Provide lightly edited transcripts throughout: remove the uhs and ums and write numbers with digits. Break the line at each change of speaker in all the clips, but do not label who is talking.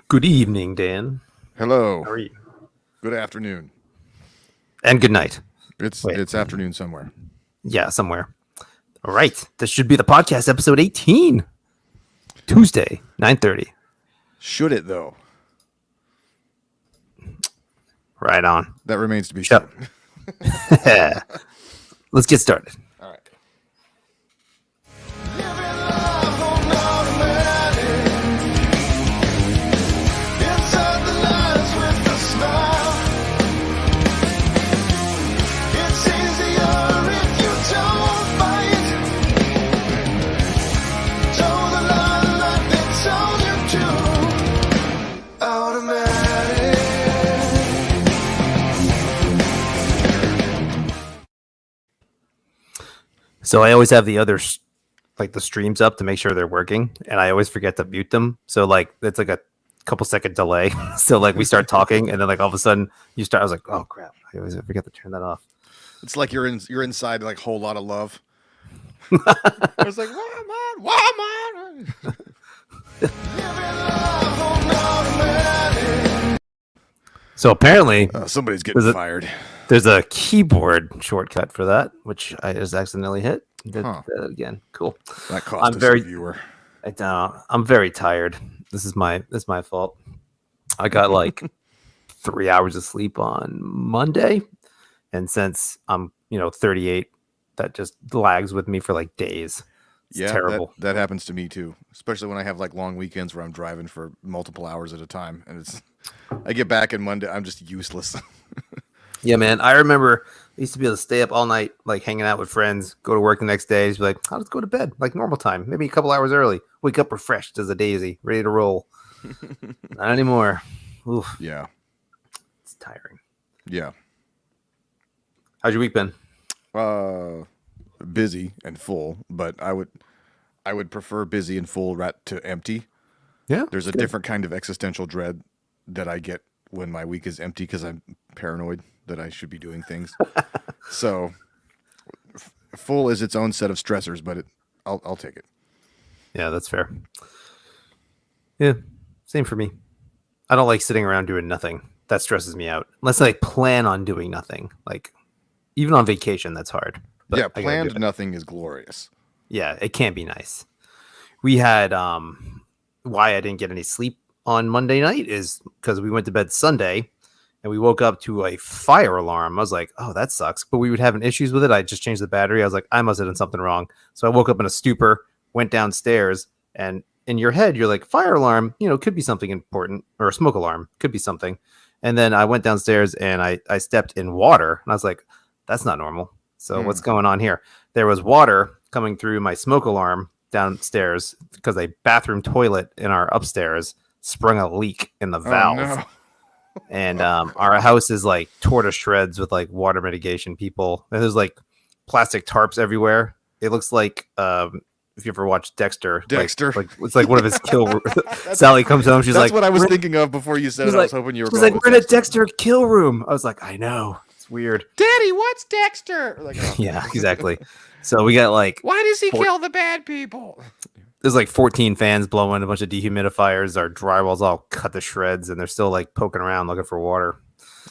Good evening, Dan.
Hello.
How are you?
Good afternoon.
And good night. Wait.
It's afternoon somewhere.
Yeah, somewhere. All right. This should be the podcast episode 18. Tuesday, 9:30.
Should it though?
Right on.
That remains to be seen.
Let's get started.
All right.
So I always have the other, like the streams up to make sure they're working, and I always forget to mute them. So like it's like a couple second delay. So like we start talking, and then like all of a sudden you start. I was like, oh crap! I always forget to turn that off.
It's like you're inside like Whole Lot of Love. I was like, why am I?
So apparently,
somebody's getting fired.
There's a keyboard shortcut for that, which I just accidentally hit. Did that again. Cool.
That cost us a viewer.
I'm very tired. This is my fault. I got like 3 hours of sleep on Monday, and since I'm 38, that just lags with me for like days. It's terrible.
That happens to me too, especially when I have like long weekends where I'm driving for multiple hours at a time, and I get back on Monday, I'm just useless.
Yeah, man. I remember I used to be able to stay up all night, like hanging out with friends, go to work the next day, just be like, let's go to bed, like normal time, maybe a couple hours early. Wake up refreshed as a daisy, ready to roll. Not anymore. Oof.
Yeah.
It's tiring.
Yeah.
How's your week been?
Busy and full, but I would prefer busy and full to empty.
Yeah.
There's a different kind of existential dread that I get when my week is empty because I'm paranoid that I should be doing things. So full is its own set of stressors, but I'll take it.
Yeah, that's fair. Yeah, same for me. I don't like sitting around doing nothing. That stresses me out. Unless I plan on doing nothing. Like even on vacation, that's hard.
But yeah, planned nothing is glorious.
Yeah, it can be nice. We had why I didn't get any sleep on Monday night is because we went to bed Sunday and we woke up to a fire alarm. I was like, oh, that sucks. But we were having issues with it. I just changed the battery. I was like, I must have done something wrong. So I woke up in a stupor, went downstairs, and in your head, you're like, fire alarm, could be something important, or a smoke alarm could be something. And then I went downstairs and I stepped in water and I was like, that's not normal. So what's going on here? There was water coming through my smoke alarm downstairs because a bathroom toilet in our upstairs sprung a leak in the valve.
No.
And our house is like tore to shreds with like water mitigation people. And there's like plastic tarps everywhere. It looks like if you ever watched Dexter, like it's like one of his kill. Sally comes home. She's
that's
like,
what I was thinking of before you said it. I was hoping you were.
She's like, we're in a Dexter kill room. I was like, I know. It's weird.
Daddy, what's Dexter? Like,
yeah, exactly. So we got like,
why does he kill the bad people?
There's like 14 fans blowing, a bunch of dehumidifiers. Our drywall's all cut to shreds, and they're still like poking around looking for water.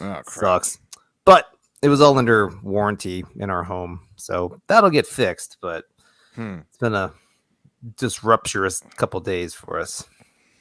Oh, crap.
Sucks. But it was all under warranty in our home, so that'll get fixed. But it's been a disrupturous couple days for us.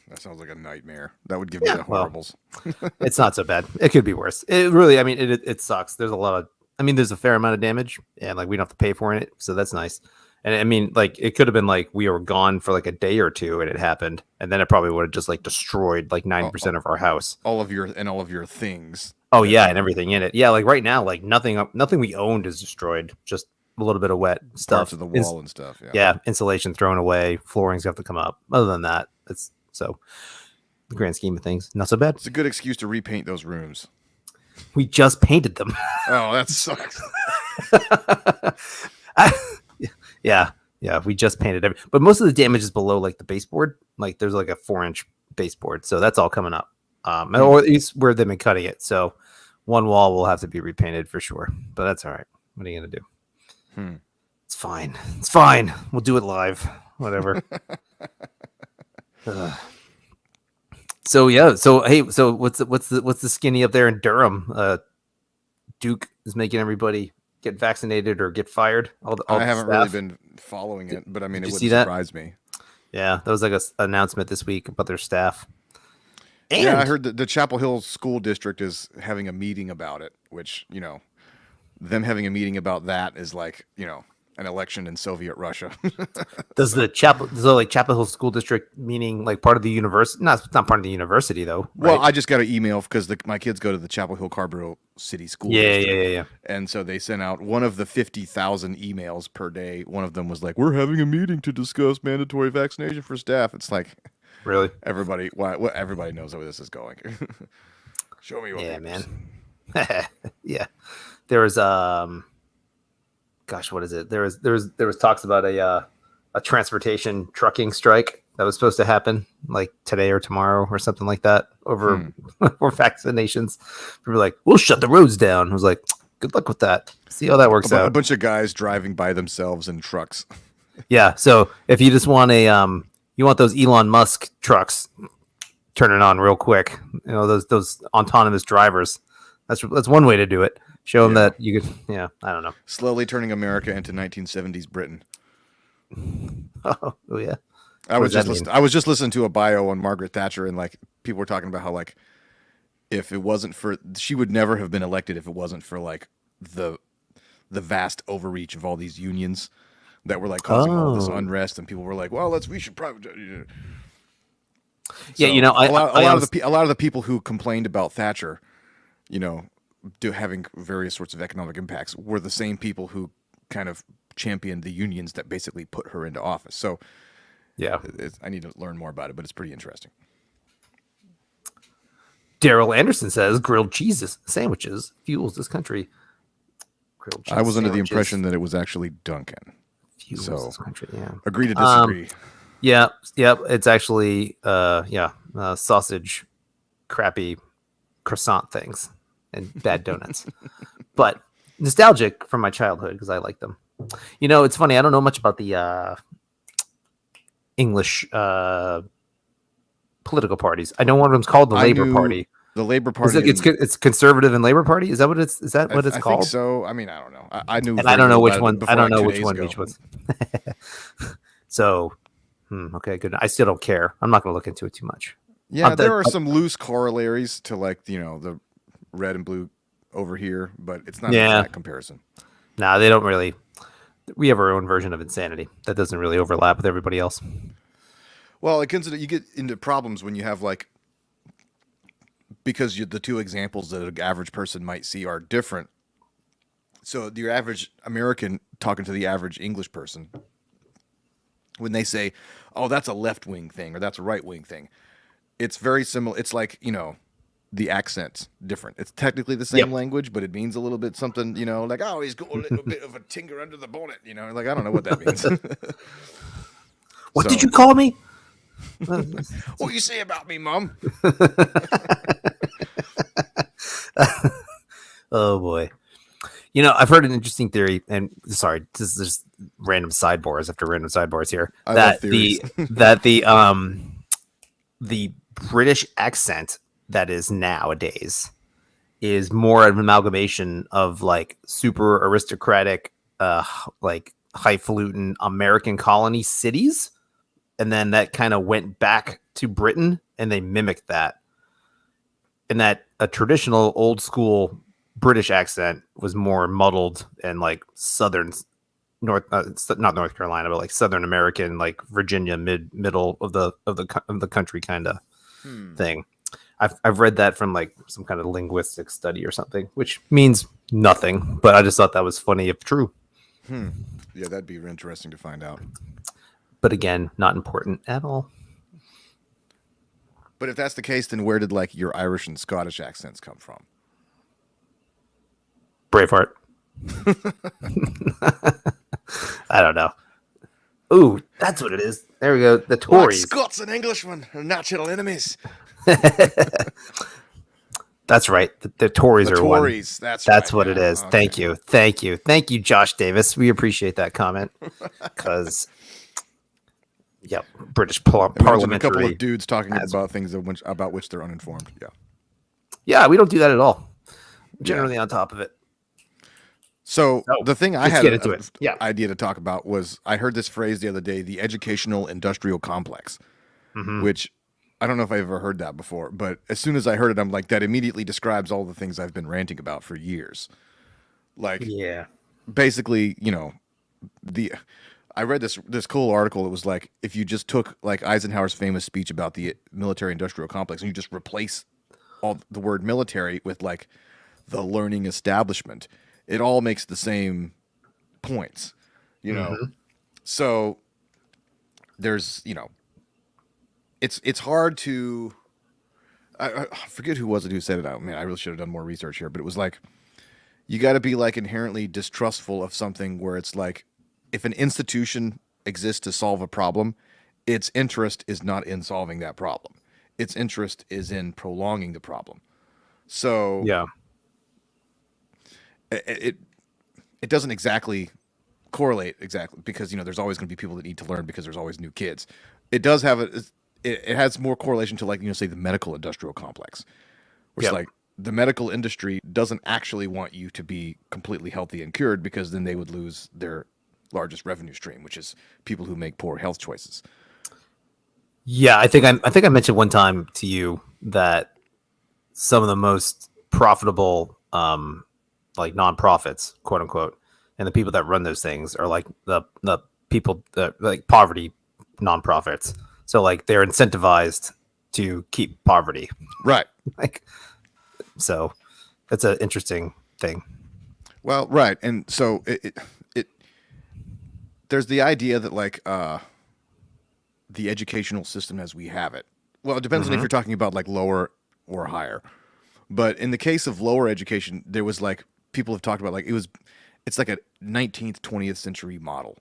That sounds like a nightmare. That would give me the horribles.
Well, it's not so bad. It could be worse. It really, it sucks. There's there's a fair amount of damage, and like we don't have to pay for it, so that's nice. And like it could have been like we were gone for like a day or two, and it happened, and then it probably would have just like destroyed like 90% of our house,
all of your things.
Oh yeah, and everything in it. Yeah, like right now, like nothing we owned is destroyed. Just a little bit of wet stuff,
parts of the wall and stuff.
Yeah, insulation thrown away. Floorings have to come up. Other than that, it's so the grand scheme of things, not so bad.
It's a good excuse to repaint those rooms.
We just painted them.
Oh, that sucks.
Yeah, we just painted everything. But most of the damage is below like the baseboard. Like there's like a 4-inch baseboard. So that's all coming up. Or at least where they've been cutting it. So one wall will have to be repainted for sure. But that's all right. What are you going to do? It's fine. It's fine. We'll do it live. Whatever. So So yeah, so hey, so what's the skinny up there in Durham? Duke is making everybody get vaccinated or get fired. All
I
the
haven't really
staff.
been following it, but I mean,
Did
it
you
wouldn't
see that?
surprise me.
Yeah, that was like a announcement this week about their staff.
Yeah, I
And
heard that the Chapel Hill School District is having a meeting about it, which, them having a meeting about that is like, an election in Soviet Russia.
does the Chapel Hill School District, meaning like part of the university? Not part of the university though,
Well,
right?
I just got an email because my kids go to the Chapel Hill Carborough City School
Yeah,
District.
yeah.
And so they sent out one of the 50,000 emails per day. One of them was like, "We're having a meeting to discuss mandatory vaccination for staff." It's like,
Really?
everybody, everybody knows where this is going. Show me your
Yeah,
papers.
man. Yeah. There was gosh, what is it? There was talks about a transportation trucking strike that was supposed to happen like today or tomorrow or something like that over for vaccinations. People were like, "We'll shut the roads down." I was like, "Good luck with that. See how that works
A
out."
bunch of guys driving by themselves in trucks.
Yeah. So if you just want you want those Elon Musk trucks, turn it on real quick. You know, those autonomous drivers. That's one way to do it. Show them that you could. Yeah, I don't know.
Slowly turning America into 1970s Britain.
Oh yeah.
I
What
was
does that
just
mean?
I was just listening to a bio on Margaret Thatcher, and like people were talking about how like if it wasn't for she would never have been elected if it wasn't for like the vast overreach of all these unions that were like causing all this
Oh.
unrest, and people were like, well, we should probably.
Yeah,
So,
you know,
a lot of the people who complained about Thatcher, having various sorts of economic impacts were the same people who kind of championed the unions that basically put her into office. So
yeah.
I need to learn more about it, but it's pretty interesting.
Daryl Anderson says grilled cheese sandwiches fuels this country. Grilled cheese
I was under the
sandwiches
impression that it was actually Duncan.
fuels
So
this country. Yeah.
agree to disagree.
Yeah. Yep. It's actually sausage, crappy croissant things and bad donuts, but nostalgic from my childhood because I like them. You know, it's funny. I don't know much about the English political parties. I know one of them's called the Labor Party.
The Labor Party.
It's conservative and Labor Party. Is that what it's? Is that what it's
I
called?
think so. I mean, I don't know. I knew,
and I don't know which one. I don't
like
know
2
which
days
one
ago.
each was. So, okay, good. I still don't care. I'm not going to look into it too much.
Yeah, there are some loose corollaries to like the red and blue over here, but it's not an exact comparison.
Nah, they don't really. We have our own version of insanity that doesn't really overlap with everybody else.
Well, you get into problems when you have like, because the two examples that an average person might see are different. So your average American talking to the average English person, when they say, "Oh, that's a left-wing thing" or "That's a right-wing thing," it's very similar. It's like, the accent's different. It's technically the same language, but it means a little bit something, like, "Oh, he's got a little bit of a tinker under the bonnet," like, I don't know what that means.
What did you call me?
What you say about me, Mom?
Oh boy. I've heard an interesting theory, and sorry, this is just random sidebars after random sidebars here.
I love theories.
The British accent that is nowadays is more of an amalgamation of like super aristocratic, like highfalutin American colony cities, and then that kind of went back to Britain, and they mimicked that. And that a traditional old school British accent was more muddled and like southern not North Carolina, but like Southern American, like Virginia, middle of the country kind of thing. I've read that from like some kind of linguistic study or something, which means nothing, but I just thought that was funny if true.
Yeah, that'd be interesting to find out.
But again, not important at all.
But if that's the case, then where did like your Irish and Scottish accents come from?
Braveheart. I don't know. Ooh, that's what it is. There we go. The Tories.
Like Scots and Englishmen are natural enemies.
That's right. The Tories are
Tories.
One.
That's
right, what
yeah.
it is.
Okay.
Thank you, Josh Davis. We appreciate that comment because Yep. British
Imagine a couple
parliamentary.
of dudes talking
As-
about things about which they're uninformed. Yeah.
Yeah, we don't do that at all.
Yeah.
Generally on top of it.
So the thing I
let's
had
get into it. Yeah.
idea to talk about was I heard this phrase the other day, the educational industrial complex, which I don't know if I've ever heard that before, but as soon as I heard it, I'm like, that immediately describes all the things I've been ranting about for years. Like,
Yeah.
basically, you know, I read this cool article. It was like, if you just took like Eisenhower's famous speech about the military industrial complex and you just replace all the word military with like the learning establishment, it all makes the same points, you know. So there's, you know, it's hard to I forget who was it who said it out. Man, I really should have done more research here, but it was like you got to be like inherently distrustful of something where it's like if an institution exists to solve a problem, its interest is not in solving that problem. Its interest is in prolonging the problem. So
Yeah.
It doesn't exactly correlate exactly because, you know, there's always going to be people that need to learn because there's always new kids. It does have it has more correlation to, like, you know, say the medical industrial complex, where it's like the medical industry doesn't actually want you to be completely healthy and cured because then they would lose their largest revenue stream, which is people who make poor health choices.
Yeah, I think I mentioned one time to you that some of the most profitable like nonprofits, quote unquote, and the people that run those things are like the people that like poverty nonprofits. So like they're incentivized to keep poverty.
Right.
Like, so that's an interesting thing.
Well, right. And so it there's the idea that like the educational system as we have it. Well, it depends on if you're talking about like lower or higher. But in the case of lower education, there was like people have talked about like it's like a 19th, 20th century model.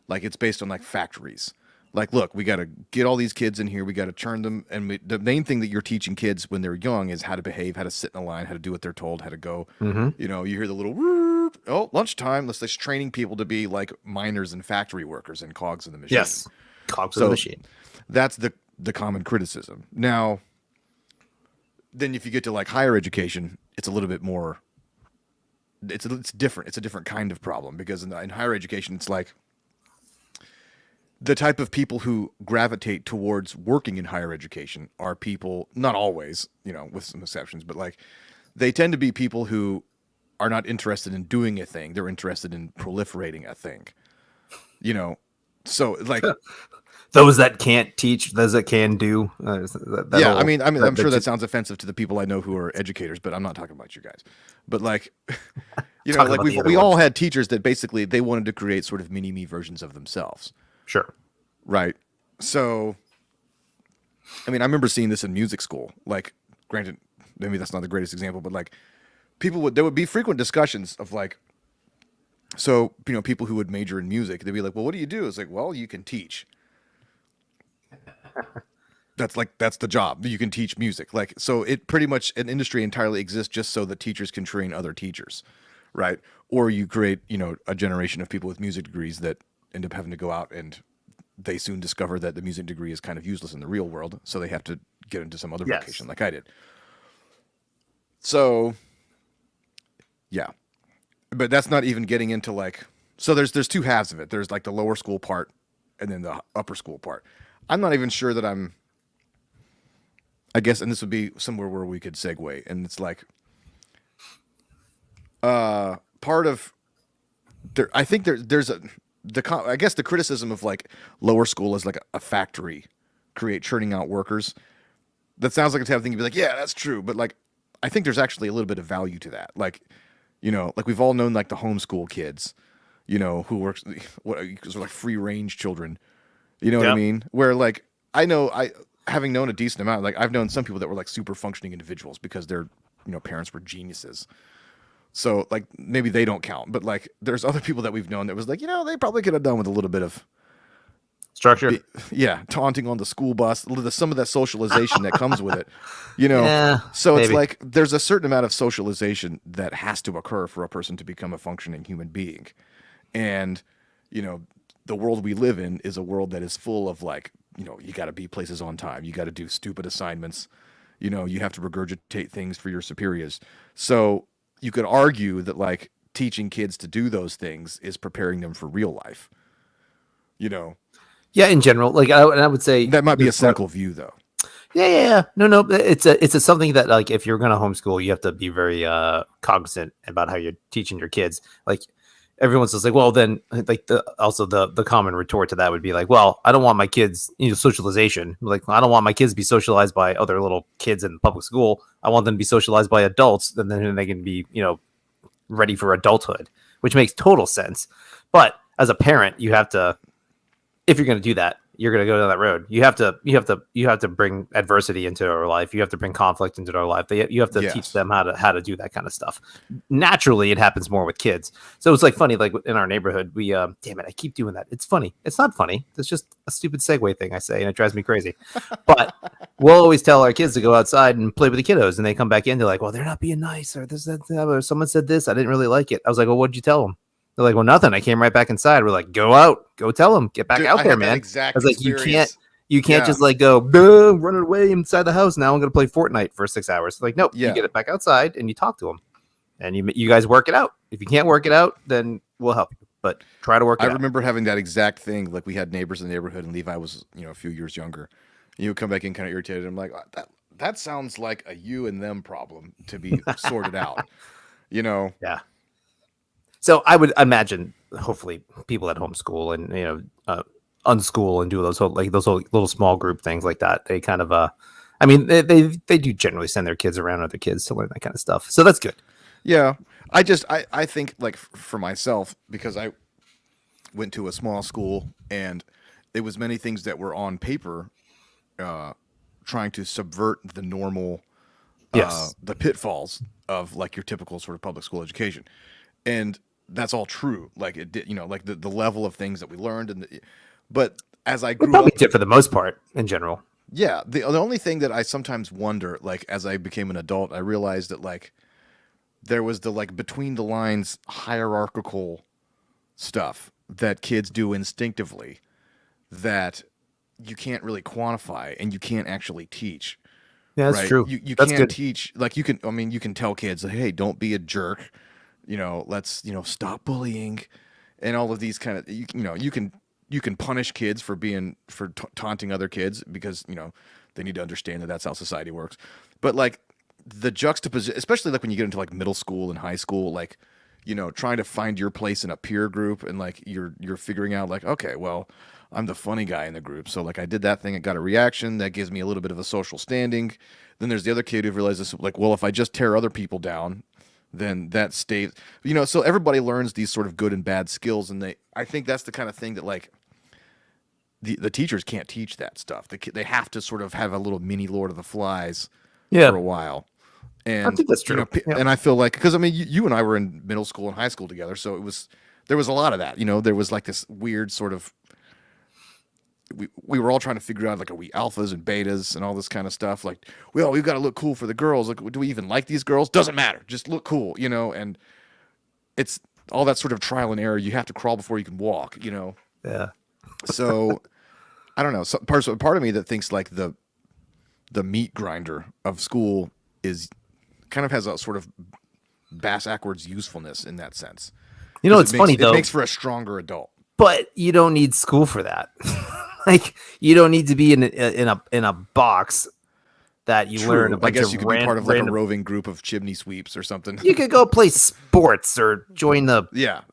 Like it's based on like factories. Like, look, we got to get all these kids in here. We got to turn them. And the main thing that you're teaching kids when they're young is how to behave, how to sit in a line, how to do what they're told, how to go. You know, you hear the little, oh, lunchtime. Let's just training people to be like miners and factory workers and cogs in the machine.
Yes, cogs in the machine.
That's the common criticism. Now, then if you get to like higher education, it's a little bit more. It's different. It's a different kind of problem because in higher education, it's like the type of people who gravitate towards working in higher education are people, not always, you know, with some exceptions, but like they tend to be people who are not interested in doing a thing. They're interested in proliferating a thing, you know? So like
those that can't teach, those that can do.
Yeah. I mean, I'm sure that sounds offensive to the people I know who are educators, but I'm not talking about you guys, but like, you know, like we all had teachers that basically they wanted to create sort of mini me versions of themselves.
Sure.
Right. So, I mean, I remember seeing this in music school. Like, granted, maybe that's not the greatest example, but like, there would be frequent discussions of like, so, you know, people who would major in music, they'd be like, well, what do you do? It's like, well, you can teach. That's the job. You can teach music. Like, so it pretty much, an industry entirely exists just so that teachers can train other teachers. Right. Or you create, you know, a generation of people with music degrees that end up having to go out and they soon discover that the music degree is kind of useless in the real world. So they have to get into some other vocation like I did. So yeah, but that's not even getting into like, so there's two halves of it. There's like the lower school part and then the upper school part. I'm not even sure that I guess, and this would be somewhere where we could segue, and it's like, part of there, I think there's I guess the criticism of like lower school is like a factory, churning out workers. That sounds like a type of thing you'd be like, yeah, that's true. But like, I think there's actually a little bit of value to that. Like, you know, like we've all known like the homeschool kids, you know, who works, because they're like free range children. You know what I mean? Where like, having known a decent amount, like I've known some people that were like super functioning individuals because their, you know, parents were geniuses. So like maybe they don't count, but like there's other people that we've known that was like, you know, they probably could have done with a little bit of
structure.
Taunting on the school bus, some of that socialization that comes with it, you know. So
maybe.
It's like there's a certain amount of socialization that has to occur for a person to become a functioning human being. And, you know, the world we live in is a world that is full of like, you got to be places on time. You got to do stupid assignments. You have to regurgitate things for your superiors. So you could argue that like teaching kids to do those things is preparing them for real life.
Yeah, in general, like I would say
That might be a cynical view, though.
Yeah. No. It's something that like if you're going to homeschool, you have to be very cognizant about how you're teaching your kids. Like everyone's just like, well, then like the common retort to that would be like, well, I don't want my kids, socialization. Like I don't want my kids to be socialized by other little kids in public school. I want them to be socialized by adults, and then they can be, ready for adulthood, which makes total sense. But as a parent, you have to, if you're going to do that, you're going to go down that road. You have to bring adversity into their life. You have to bring conflict into their life. You have to teach them how to do that kind of stuff. Naturally, it happens more with kids. So it's like funny, like in our neighborhood, we, damn it, I keep doing that. It's funny. It's not funny. It's just a stupid segue thing I say, and it drives me crazy. But we'll always tell our kids to go outside and play with the kiddos, and they come back in. They're like, well, they're not being nice, or this, that, or someone said this. I didn't really like it. I was like, well, what'd you tell them? They're like, well, nothing. I came right back inside. We're like, go out, go tell them, get back out there, man. I was like, you can't just like go run away inside the house. Now I'm going to play Fortnite for 6 hours. Like, nope, you get it back outside and you talk to them, and you guys work it out. If you can't work it out, then we'll help you. But try to work it out.
I remember having that exact thing. Like we had neighbors in the neighborhood, and Levi was a few years younger. You would come back in kind of irritated. I'm like, that sounds like a you and them problem to be sorted out.
Yeah. So I would imagine, hopefully, people at homeschool and unschool and do those little small group things like that. They kind of, I mean, they do generally send their kids around other kids to learn that kind of stuff. So that's good.
Yeah, I think like for myself, because I went to a small school and it was many things that were on paper, trying to subvert the normal, the pitfalls of like your typical sort of public school education, and that's all true. Like it did, like the level of things that we learned, but as I grew up,
did for the most part in general.
Yeah, the only thing that I sometimes wonder, like as I became an adult, I realized that like there was the like between the lines hierarchical stuff that kids do instinctively that you can't really quantify and you can't actually teach.
Yeah, that's true.
You can't teach, like you can tell kids, like, hey, don't be a jerk. Let's, stop bullying and all of these kind of, you can punish kids for taunting other kids because, they need to understand that that's how society works. But like the juxtaposition, especially like when you get into like middle school and high school, like, trying to find your place in a peer group and like you're figuring out like, okay, well, I'm the funny guy in the group. So like I did that thing, it got a reaction that gives me a little bit of a social standing. Then there's the other kid who realizes like, well, if I just tear other people down, then that stays, so everybody learns these sort of good and bad skills. And I think that's the kind of thing that like the teachers can't teach that stuff. They have to sort of have a little mini Lord of the Flies for a while. And
I think that's true.
And I feel like, because I mean, you and I were in middle school and high school together. So there was a lot of that, there was like this weird sort of, we were all trying to figure out like, are we alphas and betas and all this kind of stuff? Like, we've got to look cool for the girls. Like, do we even like these girls? Doesn't matter. Just look cool, and it's all that sort of trial and error. You have to crawl before you can walk,
Yeah.
So I don't know. So part of me that thinks like the meat grinder of school is kind of has a sort of bass-ackwards usefulness in that sense.
It's funny though.
It makes for a stronger adult.
But you don't need school for that. Like you don't need to be in a box that you learn a bunch
I guess
of
you could be part of like a roving group of chimney sweeps or something.
You could go play sports or join the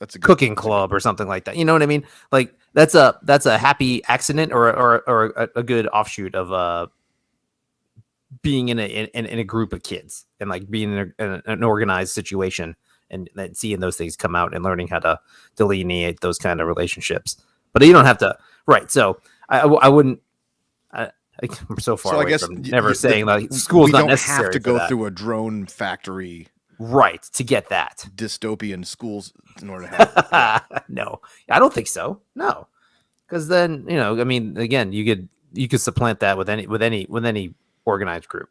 that's a
cooking club or something like that. You know what I mean? Like that's a happy accident or a good offshoot of being in a group of kids and like being in an organized situation and then seeing those things come out and learning how to delineate those kind of relationships. But you don't have to, right? So I wouldn't. I'm so far away from never saying like school's not necessary.
We don't have to go through a drone factory,
right, to get that
dystopian schools in order to have that.
No, I don't think so. No, because then I mean, again, you could supplant that with any organized group.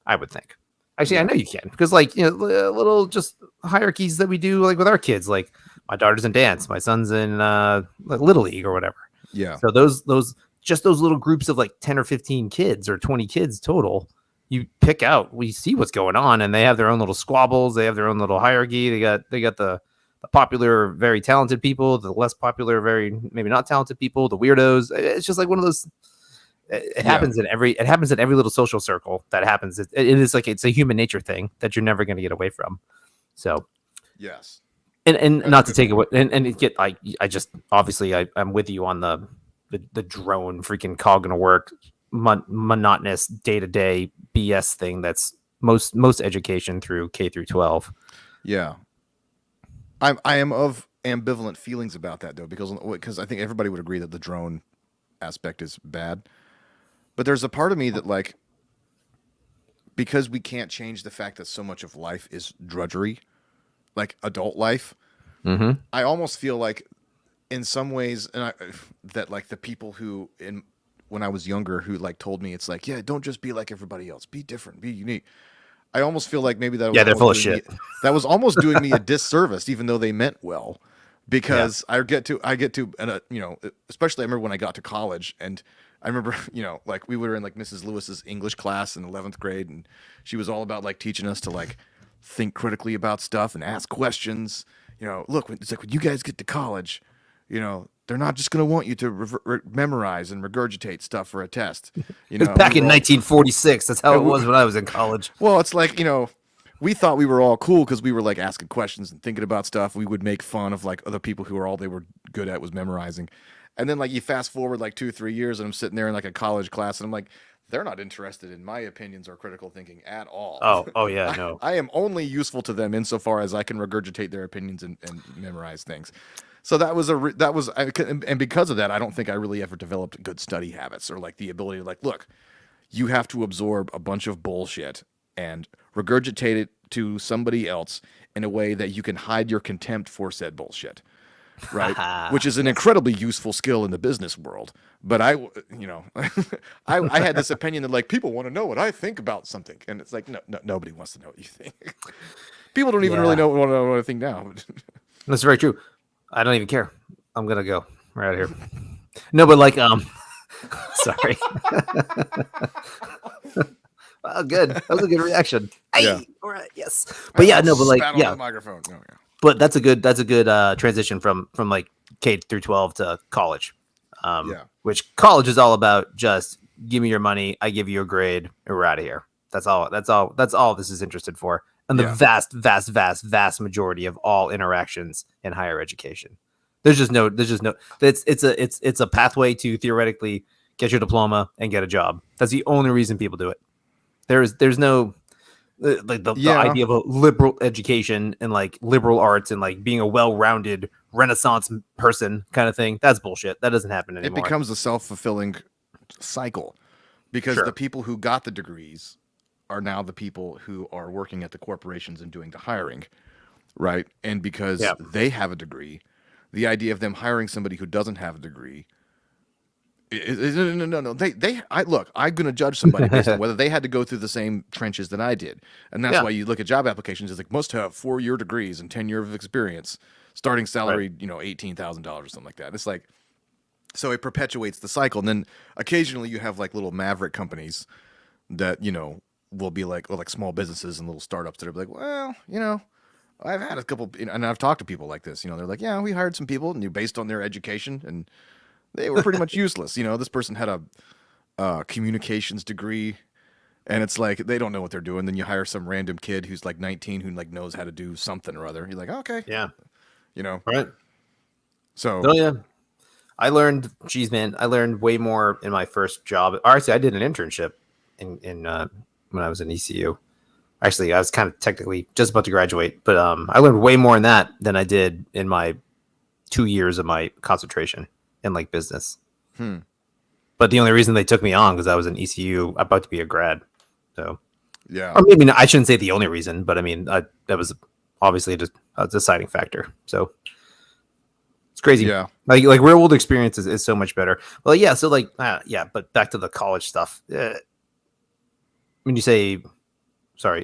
I would think. Actually, I know you can because like little just hierarchies that we do like with our kids. Like My daughter's in dance. My son's in like Little League or whatever.
Yeah.
So those little groups of like 10 or 15 kids or 20 kids total, you pick out, we see what's going on, and they have their own little squabbles. They have their own little hierarchy. They got the popular, very talented people, the less popular, very maybe not talented people, the weirdos. It's just like one of those. It happens in every little social circle that happens. It is like it's a human nature thing that you're never going to get away from. So
Yes.
and not to take away and it get I just obviously I'm with you on the drone freaking cog gonna work monotonous day-to-day BS thing that's most education through K through 12.
Yeah. I am of ambivalent feelings about that though, because I think everybody would agree that the drone aspect is bad. But there's a part of me that, like, because we can't change the fact that so much of life is drudgery, like adult life, I almost feel like in some ways that like the people who when I was younger who like told me it's like, yeah, don't just be like everybody else, be different, be unique. I almost feel like maybe that was
they're full of shit.
That was almost doing me a disservice, even though they meant well, because I get to, and especially I remember when I got to college, and I remember, like we were in like Mrs. Lewis's English class in 11th grade, and she was all about like teaching us to like think critically about stuff and ask questions. Look, it's like when you guys get to college, they're not just going to want you to memorize and regurgitate stuff for a test.
Back in 1946, that's how it was when I was in college.
Well, it's like, we thought we were all cool because we were like asking questions and thinking about stuff. We would make fun of like other people who all they were good at was memorizing. And then like you fast forward like 2-3 years and I'm sitting there in like a college class and I'm like, they're not interested in my opinions or critical thinking at all.
Oh yeah, no.
I am only useful to them insofar as I can regurgitate their opinions and memorize things. So and because of that, I don't think I really ever developed good study habits or like the ability to like, look, you have to absorb a bunch of bullshit and regurgitate it to somebody else in a way that you can hide your contempt for said bullshit. Right, which is an incredibly useful skill in the business world. But I had this opinion that like people want to know what I think about something, and it's like no, nobody wants to know what you think. People don't even really want to know what I think now.
That's very true. I don't even care. I'm gonna go. We're out of here. No, but like sorry. Well, good. That was a good reaction.
Yeah.
All right. Yes. But yeah, no, but like
on the microphone. No, yeah.
But that's a good transition from like K through 12 to college. Which college is all about just give me your money, I give you a grade, and we're out of here. That's all this is interested for. And the vast majority of all interactions in higher education. There's a pathway to theoretically get your diploma and get a job. That's the only reason people do it. There's no like the idea of a liberal education and like liberal arts and like being a well-rounded Renaissance person kind of thing. That's bullshit. That doesn't happen anymore.
It becomes a self-fulfilling cycle because the people who got the degrees are now the people who are working at the corporations and doing the hiring, right? And because they have a degree, the idea of them hiring somebody who doesn't have a degree no. I'm going to judge somebody based on whether they had to go through the same trenches that I did. And that's why you look at job applications, it's like must have 4-year degrees and 10 years of experience, starting salary, $18,000 or something like that. It's like, so it perpetuates the cycle. And then occasionally you have like little maverick companies that, will be like, small businesses and little startups that are like, well, I've had a couple, and I've talked to people like this, they're like, yeah, we hired some people and based on their education and they were pretty much useless. This person had a communications degree, and it's like they don't know what they're doing. Then you hire some random kid who's like 19 who like knows how to do something or other. You're like, okay,
right.
So,
I learned way more in my first job. Actually, I did an internship in when I was in ECU. Actually, I was kind of technically just about to graduate, but I learned way more in that than I did in my 2 years of my concentration in like business. But the only reason they took me on because I was an ECU about to be a grad. So or maybe I shouldn't say the only reason, but I mean that was obviously a deciding factor. So it's crazy.
Yeah,
like real world experience is so much better. Well, yeah. So like but back to the college stuff. When you say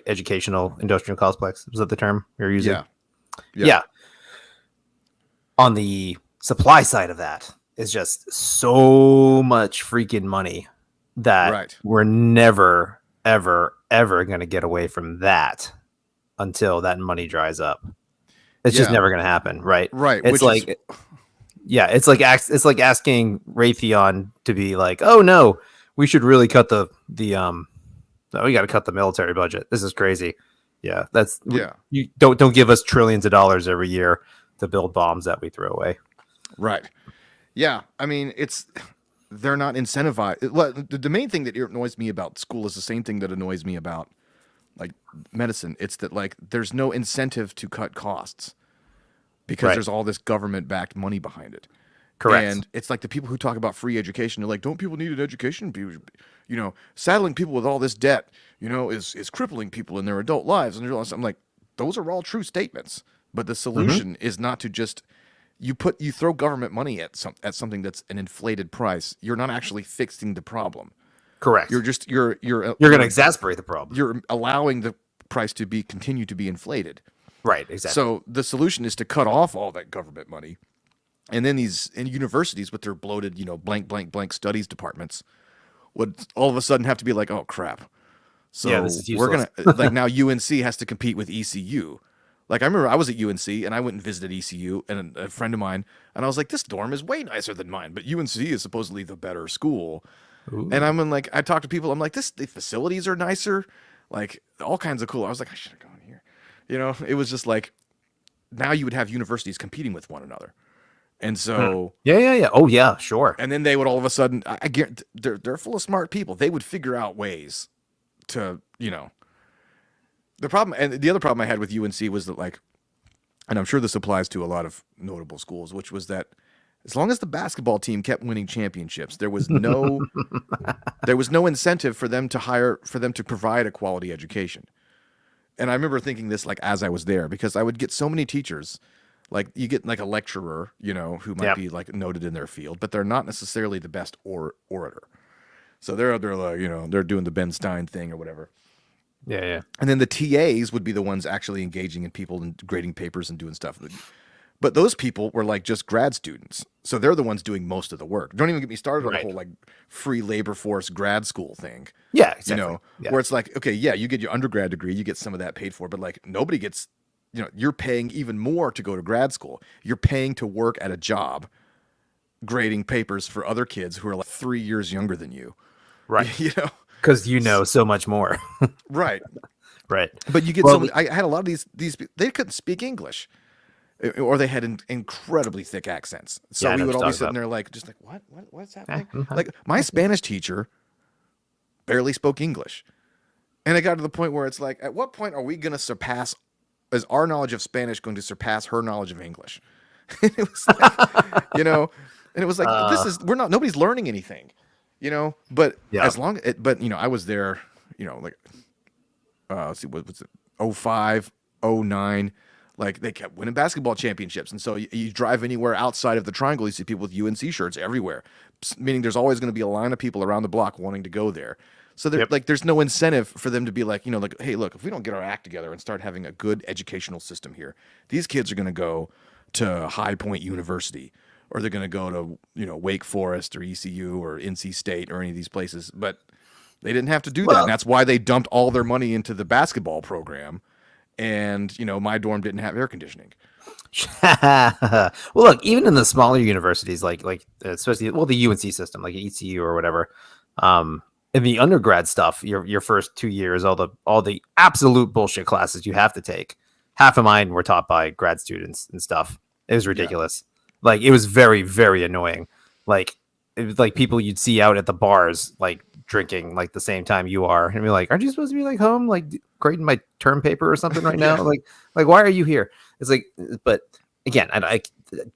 educational industrial complex, was that the term you're using?
Yeah.
on the supply side of that is just so much freaking money that
Right.
we're never, ever going to get away from that until that money dries up. It's just
Yeah.
never going to happen, right?
Right.
It's
Which is
like, yeah, it's like asking Raytheon to be like, oh no, we should really cut the no, we got to cut the military budget. This is crazy. Yeah, that's
yeah.
you don't give us trillions of dollars every year to build bombs that we throw away.
Right. Yeah. I mean, they're not incentivized. Well, the main thing that annoys me about school is the same thing that annoys me about like medicine. It's that like there's no incentive to cut costs because
Right.
there's all this government backed money behind it.
Correct.
And it's like the people who talk about free education, they're like, don't people need an education? You know, saddling people with all this debt, you know, is crippling people in their adult lives. And I'm like, those are all true statements. But the solution is not to just you throw government money at something that's an inflated price. You're not actually fixing the problem.
Correct.
You're just
you're going to exasperate the problem.
You're allowing the price to continue to be inflated.
Right. Exactly.
So the solution is to cut off all that government money. And then in universities with their bloated, you know, blank, blank, blank studies departments would all of a sudden have to be like, oh, crap. So
Yeah, this is
we're going
useless.
to, like now UNC has to compete with ECU. Like I remember I was at UNC and I went and visited ECU and a friend of mine, and I was like, this dorm is way nicer than mine, but UNC is supposedly the better school.
Ooh.
And I'm in like, I talk to people, I'm like, the facilities are nicer, like all kinds of cool. I was like, I should have gone here. You know, it was just like, now you would have universities competing with one another. And so,
yeah. Oh, yeah, sure.
and then they would all of a sudden, I guarantee they're full of smart people. They would figure out ways to, you know, the problem. And the other problem I had with UNC was that, like, and I'm sure this applies to a lot of notable schools, which was that as long as the basketball team kept winning championships, there was no incentive for them to provide a quality education. And I remember thinking this like as I was there, because I would get so many teachers. Like you get like a lecturer, you know, who might be like noted in their field, but they're not necessarily the best orator. So they're like, you know, they're doing the Ben Stein thing or whatever.
Yeah.
And then the TAs would be the ones actually engaging in people and grading papers and doing stuff. But those people were like just grad students. So they're the ones doing most of the work. Don't even get me started on the whole like free labor force grad school thing.
Yeah, exactly.
You know, where it's like, okay, yeah, you get your undergrad degree, you get some of that paid for, but like nobody gets, you know, you're paying even more to go to grad school. You're paying to work at a job grading papers for other kids who are like 3 years younger than you.
Right.
You know,
because you know so much more.
right.
Right.
But you get I had a lot of these they couldn't speak English, or they had incredibly thick accents. So we would all be sitting there like, just like, what's happening? Like my Spanish teacher barely spoke English. And it got to the point where it's like, at what point are we going to is our knowledge of Spanish going to surpass her knowledge of English? It was like, you know, and it was like, nobody's learning anything, you know, but but you know, I was there, you know, like, let's see, what was it? 05, 09, like they kept winning basketball championships. And so you drive anywhere outside of the triangle, you see people with UNC shirts everywhere, meaning there's always going to be a line of people around the block wanting to go there. So like, there's no incentive for them to be like, you know, like, hey, look, if we don't get our act together and start having a good educational system here, these kids are going to go to High Point University, or they're going to go to, you know, Wake Forest or ECU or NC State or any of these places. But they didn't have to do that. And that's why they dumped all their money into the basketball program. And, you know, my dorm didn't have air conditioning.
Well, look, even in the smaller universities, like especially the UNC system, like ECU or whatever, in the undergrad stuff, your first 2 years, all the absolute bullshit classes you have to take. Half of mine were taught by grad students and stuff. It was ridiculous. Yeah. Like it was very, very annoying. Like it was like people you'd see out at the bars, like drinking like the same time you are, and be like, aren't you supposed to be like home, like grading my term paper or something right now? Like why are you here? It's like, but again, I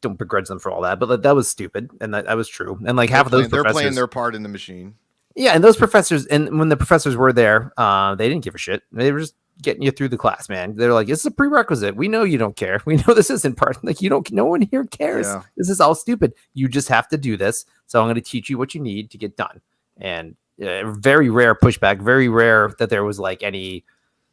don't begrudge them for all that, but that was stupid, and that was true. And like half of those
they're playing their part in the machine.
Yeah, and those professors, and when the professors were there, they didn't give a shit. They were just getting you through the class, man. They're like, "This is a prerequisite. We know you don't care. We know this isn't part. Like, no one here cares. Yeah. This is all stupid. You just have to do this. So I'm going to teach you what you need to get done." And very rare pushback. Very rare that there was like any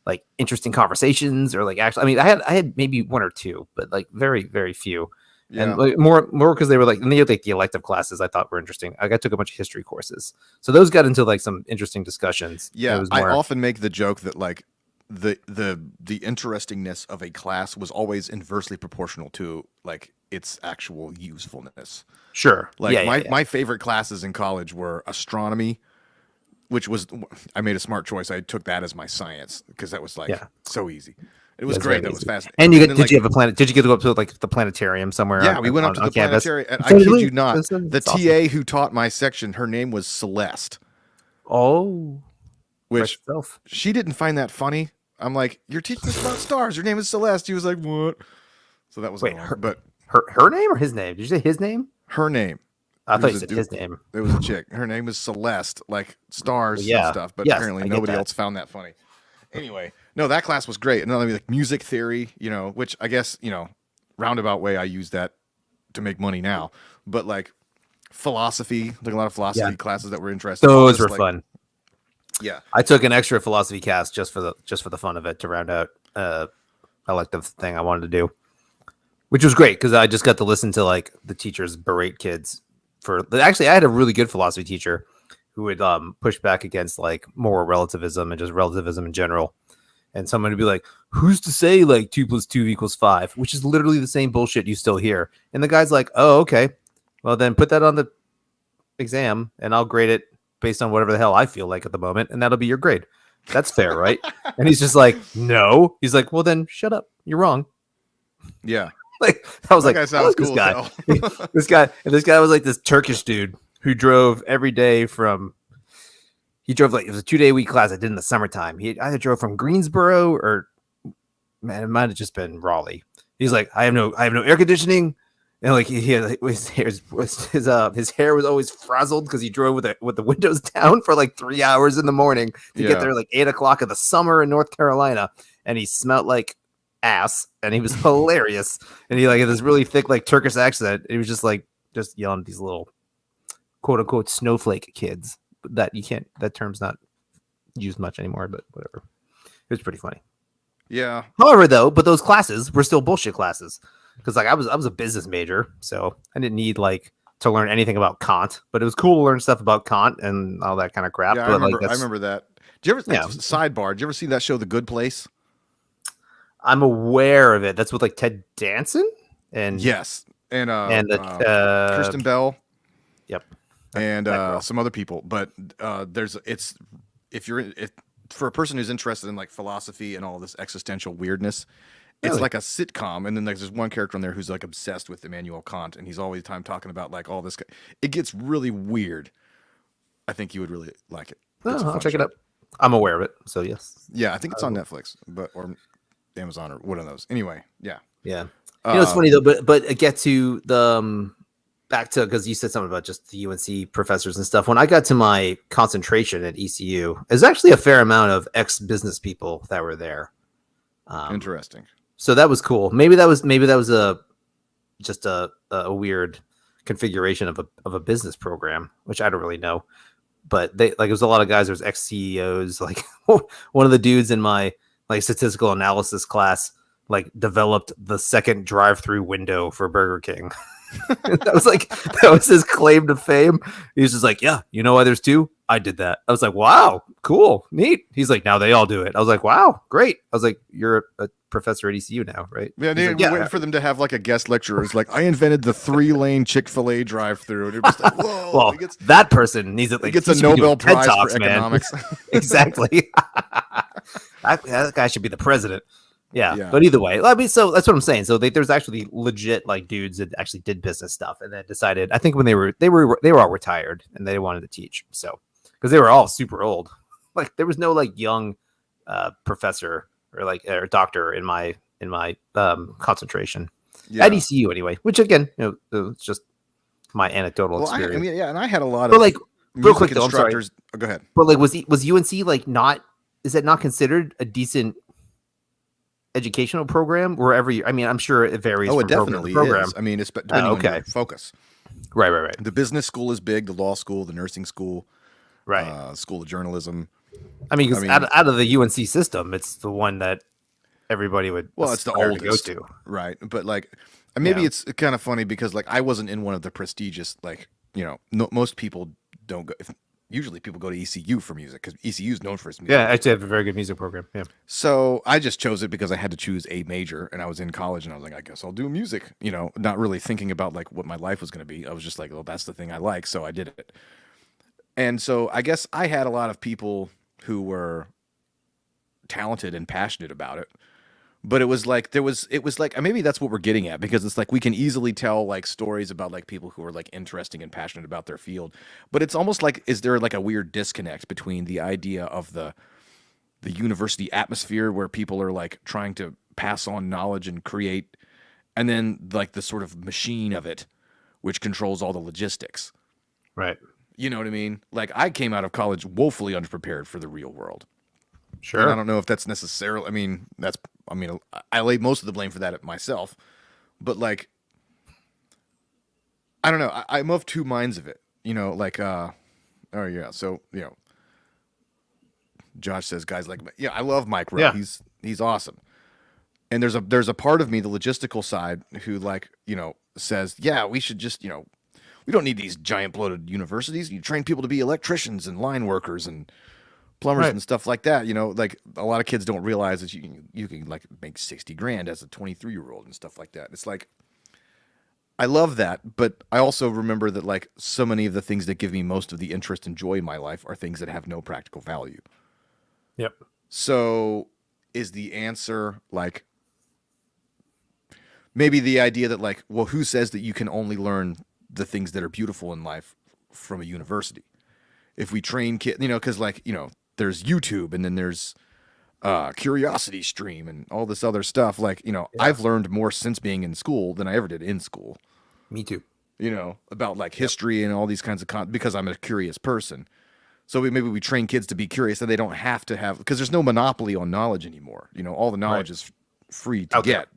like interesting conversations or like actually. I mean, I had maybe one or two, but like very, very few.
Yeah.
And like more because they were like, and they had like the elective classes I thought were interesting. Like I took a bunch of history courses, so those got into like some interesting discussions. It
Yeah,
was
I
more,
often make the joke that like the interestingness of a class was always inversely proportional to like its actual usefulness.
sure,
Like
yeah.
my favorite classes in college were astronomy, which was I made a smart choice. I took that as my science because that was like
Yeah.
so easy. It was
That's
great.
very
That was
easy.
fascinating.
And you
And
get
then
did
like
you have a planet? Did you get to go up to like the planetarium somewhere
yeah, we went up to the
campus?
planetarium, and I
So did
kid
we.
you not, the
That's
TA
awesome.
who taught my section, her name was Celeste,
Oh, press
which
yourself.
she didn't find that funny. I'm like, you're teaching us about stars. Your name is Celeste. He was like, what? So that was
Wait,
annoying. But
her name or his name? Did you say his name?
her name,
I
it
thought
was
you
a
said
dude.
his name.
It was a chick. Her name is Celeste, like
Well,
stars and
yeah.
stuff. But
Yes,
apparently
I get
nobody
that.
else found that funny. Anyway, no, that class was great. And then like music theory, which I guess roundabout way I use that to make money now. But like philosophy, like a lot of philosophy
Yeah.
classes that were interesting.
Those
Just,
were
like,
fun.
Yeah.
I took an extra philosophy cast just for the fun of it to round out elective thing I wanted to do, which was great because I just got to listen to like the teachers berate kids for. Actually, I had a really good philosophy teacher who would push back against like moral relativism and just relativism in general. And someone would be like, "Who's to say like 2 + 2 = 5?" Which is literally the same bullshit you still hear. And the guy's like, "Oh, okay. Well, then put that on the exam, and I'll grade it based on whatever the hell I feel like at the moment, and that'll be your grade. That's fair, right?" And he's just like, "No." He's like, "Well, then shut up. You're wrong."
Yeah.
Like I was
That
like,
guy
I
sounds
like
cool
this
as
guy.
hell.
This guy was like this Turkish dude who drove every day from. He drove like it was a 2-day week class I did in the summertime. He either drove from Greensboro or man, it might have just been Raleigh. He's like, I have no air conditioning, and like he had his hair was always frazzled because he drove with the windows down for like 3 hours in the morning to get there like 8 o'clock in the summer in North Carolina, and he smelled like ass, and he was hilarious, and he like had this really thick like Turkish accent. He was just yelling at these little quote unquote snowflake kids. That you can't. That term's not used much anymore, but whatever. It was pretty funny.
Yeah.
However, though, but those classes were still bullshit classes because like I was a business major, so I didn't need like to learn anything about Kant, but it was cool to learn stuff about Kant and all that kind of crap.
Yeah,
but
I remember that. Did you ever
Yeah.
sidebar? Did you ever see that show The Good Place?
I'm aware of it. That's with like Ted Danson and
Yes. And Kristen Bell.
Yep.
And
that girl.
some other people. But if for a person who's interested in like philosophy and all this existential weirdness, it's
Really?
like a sitcom. And then there's one character on there who's like obsessed with Immanuel Kant, and he's all the time talking about like all this. It gets really weird. I think you would really like it. It's a
I'll
fun
check it
show.
out. I'm aware of it, so yes.
Yeah, I think it's on Netflix, or Amazon or one of those. Anyway, yeah.
Yeah. It's funny though, but I get to the back to because you said something about just the UNC professors and stuff. When I got to my concentration at ECU, there's actually a fair amount of ex-business people that were there.
Interesting.
So that was cool. Maybe that was just a weird configuration of a business program, which I don't really know. But they like it was a lot of guys. There's ex CEOs. Like one of the dudes in my like statistical analysis class like developed the second drive-through window for Burger King. that was his claim to fame. He was just like, yeah, you know why there's two? I did that. I was like, wow, cool, neat. He's like, now they all do it. I was like, wow, great. I was like, you're a professor at ECU now, right?
Yeah,
Like,
we're waiting for them to have like a guest lecturer. It's like I invented the 3-lane Chick-fil-A drive-through. And just like, whoa,
well, that person needs it. Like,
he gets a Nobel Prize for economics.
Exactly. that guy should be the president.
Yeah.
But either way, I mean, so that's what I'm saying. So there's actually legit like dudes that actually did business stuff, and then decided. I think when they were all retired and they wanted to teach. So because they were all super old, like there was no like young professor or doctor in my concentration at ECU anyway. Which again, it's just my anecdotal experience.
I mean, yeah, and I had a lot
but
of
like real quick though,
instructors.
I'm sorry.
Go ahead.
But like, was UNC like not? Is that not considered a decent educational program wherever you? I mean, I'm sure it varies.
Oh,
from
it definitely
program.
is. I mean, it's depending on your focus.
Right.
The business school is big. The law school, the nursing school,
right.
School of journalism.
I mean, because out of the UNC system, it's the one that everybody would.
Well, it's the oldest,
to go to.
right? But like, And maybe
Yeah.
it's kind of funny because like I wasn't in one of the prestigious like no, most people don't go. Usually people go to ECU for music because ECU is known for its
Yeah,
music.
actually, I have a very good music program. Yeah.
So I just chose it because I had to choose a major, and I was in college, and I was like, I guess I'll do music. Not really thinking about like what my life was going to be. I was just like, well, that's the thing I like, so I did it. And so I guess I had a lot of people who were talented and passionate about it. But it was like maybe that's what we're getting at because it's like we can easily tell like stories about like people who are like interesting and passionate about their field. But it's almost like is there like a weird disconnect between the idea of the university atmosphere where people are like trying to pass on knowledge and create and then like the sort of machine of it which controls all the logistics.
Right.
You know what I mean? Like I came out of college woefully underprepared for the real world. And I
Sure.
don't know if that's necessarily. I mean, I lay most of the blame for that at myself, but like, I don't know. I'm of two minds of it. Oh yeah. So Josh says guys like, yeah, I love Mike Rowe.
Yeah.
He's awesome. And there's a part of me, the logistical side, who like says, yeah, we should just we don't need these giant bloated universities. You train people to be electricians and line workers and plumbers
Right.
and stuff like that. Like a lot of kids don't realize that you can like make 60 grand as a 23-year-old and stuff like that. It's like I love that, but I also remember that like so many of the things that give me most of the interest and joy in my life are things that have no practical value.
Yep.
So is the answer like maybe the idea that like, well, who says that you can only learn the things that are beautiful in life from a university? If we train kids, because like, there's YouTube and then there's Curiosity Stream and all this other stuff. Like,
Yeah.
I've learned more since being in school than I ever did in school.
Me too.
About like
Yep.
history and all these kinds of because I'm a curious person. So maybe we train kids to be curious and they don't have to have because there's no monopoly on knowledge anymore. All the
Right.
knowledge is free to
Out there.
get.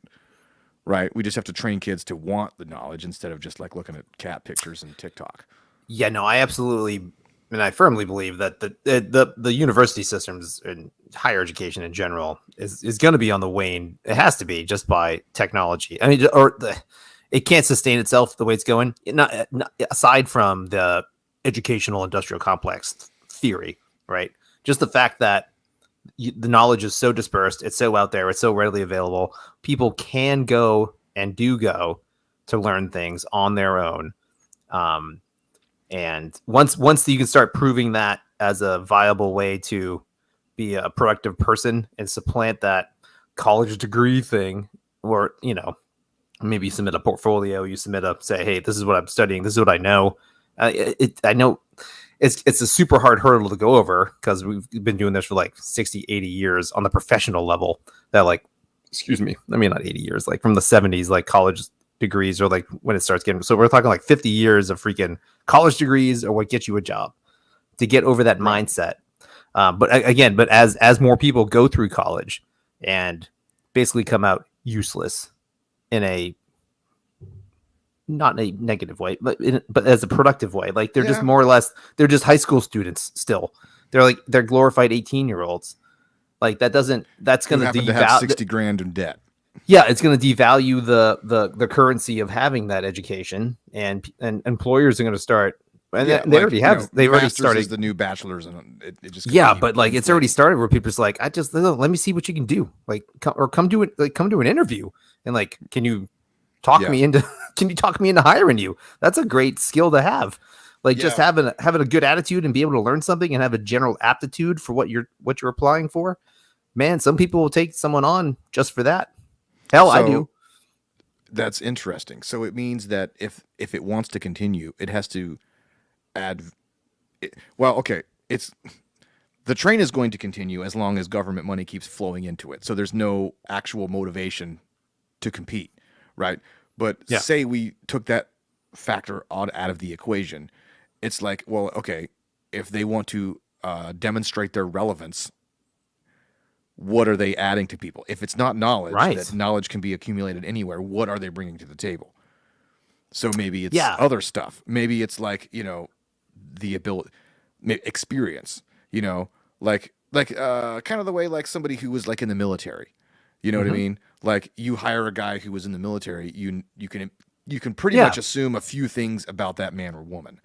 Right? We just have to train kids to want the knowledge instead of just like looking at cat pictures and TikTok.
Yeah. No, I absolutely, and I firmly believe that the university systems and higher education in general is going to be on the wane. It has to be just by technology. I mean, it can't sustain itself the way it's going. Not aside from the educational industrial complex theory, right? Just the fact that the knowledge is so dispersed, it's so out there, it's so readily available. People can go and do go to learn things on their own. Um, and once you can start proving that as a viable way to be a productive person and supplant that college degree thing, or maybe you submit a portfolio, you submit a say, hey, this is what I'm studying, this is what I know. I know it's a super hard hurdle to go over because we've been doing this for like 60, 80 years on the professional level. That like, excuse me, I mean not 80 years, like from the 70s, like college degrees or like when it starts getting. So we're talking like 50 years of freaking college degrees or what gets you a job to get over that
Right.
mindset. But as more people go through college and basically come out useless in a not in a negative way, but as a productive way. Like they're just
Yeah.
more or less they're just high school students still. They're glorified 18-year-olds. Like that's
Who
gonna
happen to have
devalue.
60 grand in debt.
Yeah, it's gonna devalue the currency of having that education, and employers are gonna start. And
Yeah,
they
like
already have. They've already
masters is
started.
the new bachelor's, and it just
Yeah,
continues
but
to
like it's already
inflate.
started where people's like, I just let me see what you can do. Like, come do it. Like, come to an interview and like, can you talk
Yeah,
me into can you talk me into hiring you? That's a great skill to have. Like just
yeah.
having a good attitude and be able to learn something and have a general aptitude for what you're applying for. Man, some people will take someone on just for that. Hell, I
So
do.
that's interesting. So it means that if it wants to continue, it has to add. Well, okay, it's the train is going to continue as long as government money keeps flowing into it. So there's no actual motivation to compete, right? But
Yeah.
say we took that factor out of the equation, it's like, well, okay, if they want to demonstrate their relevance, what are they adding to people? If it's not knowledge, that
Right.
knowledge can be accumulated anywhere, what are they bringing to the table? So maybe it's
Yeah.
other stuff. Maybe it's like, the ability, experience, like kind of the way like somebody who was like in the military, You know what I
Mhm.
mean? Like you hire a guy who was in the military, you can pretty
Yeah.
much assume a few things about that man or woman.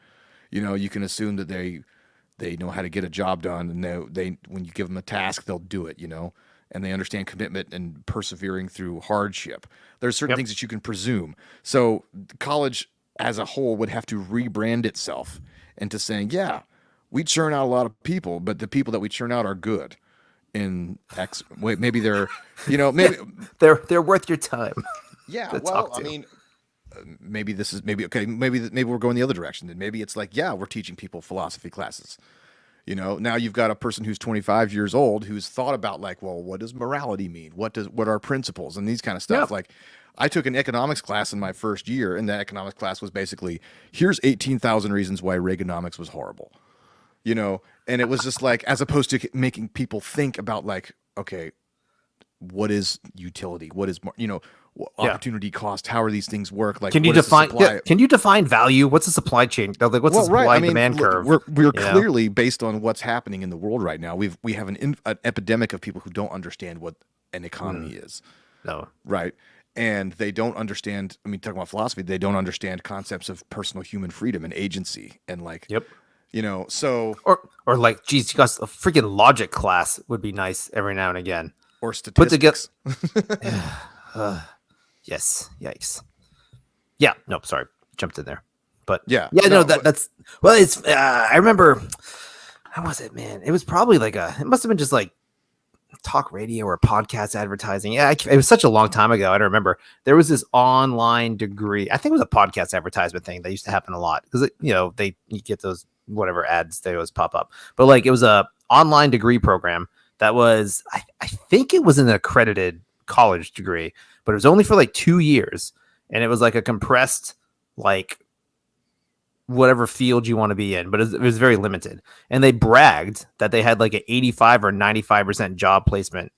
You know, you can assume that they know how to get a job done, and they when you give them a task, they'll do it. You know, and they understand commitment and persevering through hardship. There's certain
Yep.
things that you can presume. So college as a whole would have to rebrand itself into saying, yeah, we churn out a lot of people, but the people that we churn out are good in X. Wait, maybe they're, you know,
Yeah.
maybe
They're worth your time
yeah.
to
Well,
talk
I
to.
mean, maybe this is maybe okay. Maybe we're going the other direction. Then maybe it's like, yeah, we're teaching people philosophy classes. You know, now you've got a person who's 25 years old who's thought about like, well, what does morality mean? What are principles and these kind of stuff?
Yep.
Like, I took an economics class in my first year, and that economics class was basically here's 18,000 reasons why Reaganomics was horrible. You know, and it was just like as opposed to making people think about like, okay, what is utility? What is
Yeah.
opportunity cost? How are these things work? Like,
Can you
what is the
define? Yeah,
supply?
can you define value? What's the supply chain? Like, what's the
Well, right.
supply
I
and
mean,
demand
look,
curve?
we're
You know?
clearly based on what's happening in the world right now. We have an epidemic of people who don't understand what an economy is,
No.
right? And they don't understand. I mean, talking about philosophy, they don't understand concepts of personal human freedom and agency, and like,
Yep.
so
Or like, geez, you got a freaking logic class would be nice every now and again.
or
Put together.
statistics.
Yes. Yikes. Yeah. No. Sorry. Jumped in there. But
Yeah,
yeah. No.
no, but
That's well. It's. I remember. How was it, man? It was probably like it must have been just like talk radio or podcast advertising. Yeah, it was such a long time ago. I don't remember. There was this online degree. I think it was a podcast advertisement thing that used to happen a lot because you get those whatever ads they always pop up. But like it was a online degree program that was I think it was an accredited college degree, but it was only for like 2 years, and it was like a compressed like whatever field you want to be in, but it was very limited. And they bragged that they had like an 85 or 95% job placement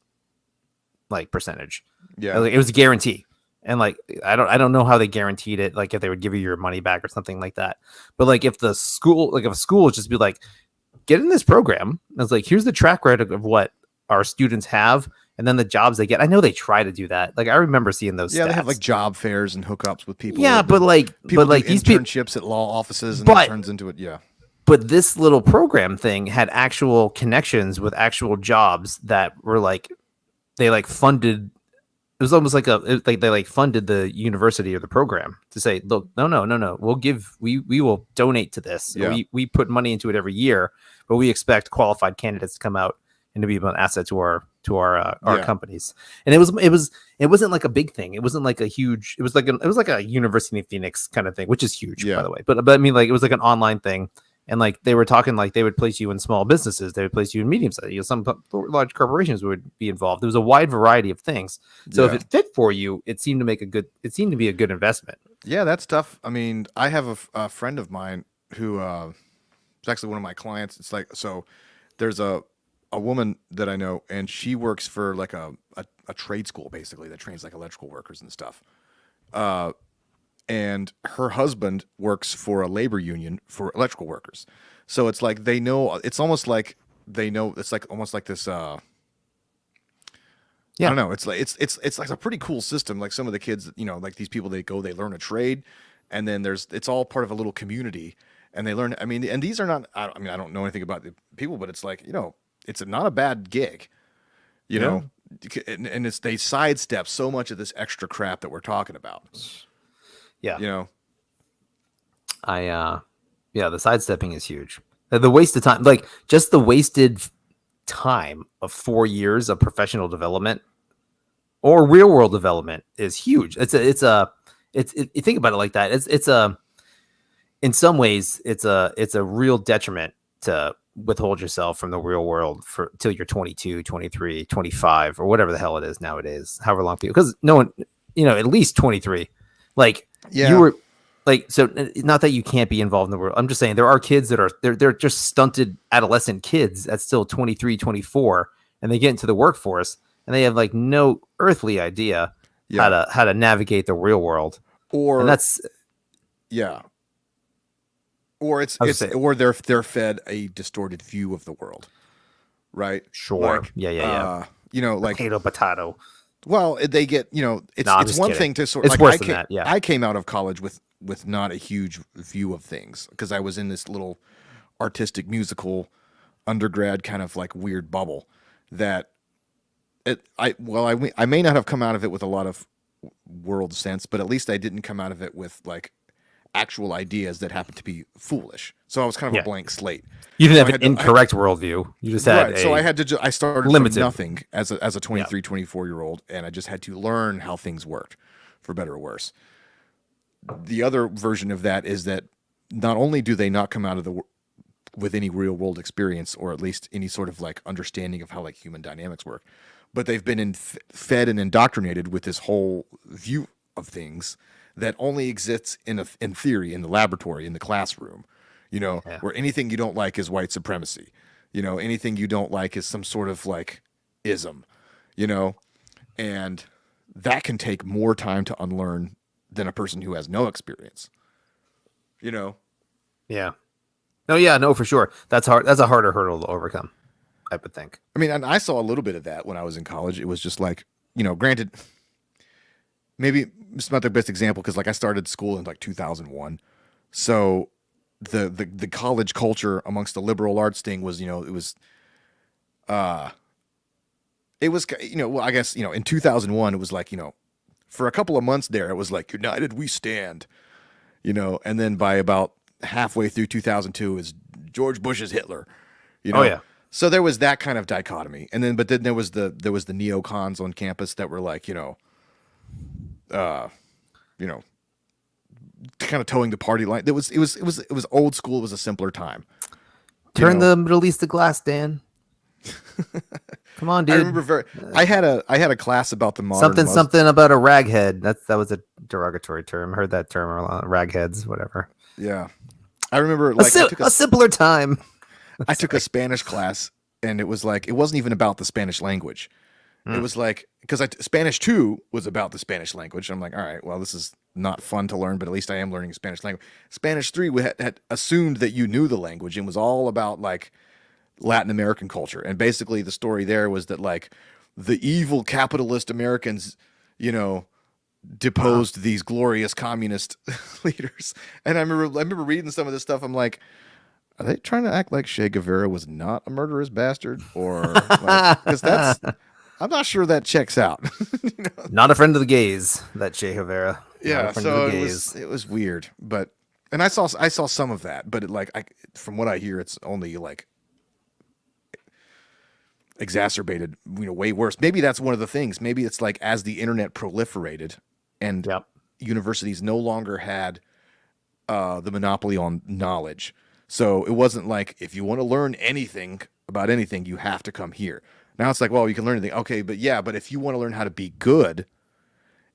like percentage.
yeah,
Like, it was a guarantee. And like I don't know how they guaranteed it, like if they would give you your money back or something like that. But like if a school would just be like, get in this program, and it's like, here's the track record of what our students have, and then the jobs they get. I know they try to do that. Like I remember seeing those.
yeah.
Stats.
They have like job fairs and hookups with people.
Yeah, but
people do
these people.
internships at law offices, and
But
it turns into it. Yeah,
but this little program thing had actual connections with actual jobs that were like they like funded. It was almost like they like funded the university or the program to say, look, no, we will donate to this.
Yeah.
We put money into it every year, but we expect qualified candidates to come out and to be an asset to our
Yeah.
companies. And it wasn't like a big thing. It wasn't like a huge. It was like a University of Phoenix kind of thing, which is huge,
Yeah.
by the way. But I mean, like it was like an online thing. And like they were talking, like they would place you in small businesses, they would place you in medium sized. Some large corporations would be involved. There was a wide variety of things. So if
Yeah.
it fit for you, it seemed to be a good investment.
Yeah, that's tough. I mean, I have a friend of mine who is actually one of my clients. It's like, so there's a woman that I know, and she works for like a trade school basically that trains like electrical workers and stuff. And her husband works for a labor union for electrical workers. So it's like they know. It's almost like they know. It's like almost like this. I
Yeah.
don't know. It's like it's like a pretty cool system. Like some of the kids, like these people, they learn a trade, and then it's all part of a little community, and they learn. I mean, and these are not. I mean, I don't know anything about the people, but it's like it's not a bad gig, you know. And they sidestep so much of this extra crap that we're talking about.
Yeah. The sidestepping is huge. The waste of time, like just the wasted time of 4 years of professional development or real world development is huge. You think about it like that. In some ways it's a real detriment to withhold yourself from the real world for till you're 22, 23, 25 or whatever the hell it is nowadays, however long people, because no one, at least 23, like you were like, so not that you can't be involved in the world. I'm just saying there are kids that they're just stunted adolescent kids that's still 23, 24, and they get into the workforce and they have like no earthly idea how to navigate the real world. And that's
or or they're fed a distorted view of the world, right?
Sure.
Like,
Yeah.
like
Potato.
Well, they get, it's
No, I'm
it's
just
one
kidding.
thing to sort
It's
like
worse than that. Yeah.
I came out of college with not a huge view of things because I was in this little artistic musical undergrad kind of like weird bubble that I may not have come out of it with a lot of world sense, but at least I didn't come out of it with like actual ideas that happened to be foolish. So I was kind of
Yeah.
a blank slate.
You didn't
So
have an incorrect worldview. You just had
right. So I had to. I started
limited.
from nothing as a 23, 24-year-old, and I just had to learn how things worked, for better or worse. The other version of that is that not only do they not come out of with any real world experience, or at least any sort of like understanding of how like human dynamics work, but they've been fed and indoctrinated with this whole view of things that only exists in theory, in the laboratory, in the classroom. Where anything you don't like is white supremacy. Anything you don't like is some sort of like ism, and that can take more time to unlearn than a person who has no experience,
Yeah. No, yeah, no, for sure. That's hard. That's a harder hurdle to overcome, I would think.
I mean, and I saw a little bit of that when I was in college. It was just like, granted, maybe it's not the best example because like I started school in like 2001. So the college culture amongst the liberal arts thing was, well, I guess, in 2001, it was like, for a couple of months there, it was like, united we stand, and then by about halfway through 2002 is George Bush's Hitler,
Oh, yeah.
So there was that kind of dichotomy. And then, but then there was the neocons on campus that were like, kind of towing the party line. It was old school. It was a simpler time.
Turn the Middle East to glass, Dan. Come on, dude.
I remember I had a class about the modern
something about a raghead. That was a derogatory term. Heard that term a lot. Ragheads, whatever.
Yeah, I remember like
a simpler time.
I took a Spanish class, and it was like it wasn't even about the Spanish language. It was like because Spanish 2 was about the Spanish language. I'm like, all right, well, this is not fun to learn, but at least I am learning Spanish language. Spanish 3 had assumed that you knew the language and was all about like Latin American culture. And basically the story there was that like the evil capitalist Americans, deposed these glorious communist leaders. And I remember reading some of this stuff. I'm like, are they trying to act like Che Guevara was not a murderous bastard? Or because I'm not sure that checks out.
Not a friend of the gays, that Che Guevara.
Yeah, so it was weird. But and I saw some of that, but from what I hear, it's only like exacerbated, way worse. Maybe that's one of the things. Maybe it's like as the internet proliferated and universities no longer had the monopoly on knowledge. So it wasn't like if you want to learn anything about anything, you have to come here. Now it's like, well, you can learn anything. Okay, but if you want to learn how to be good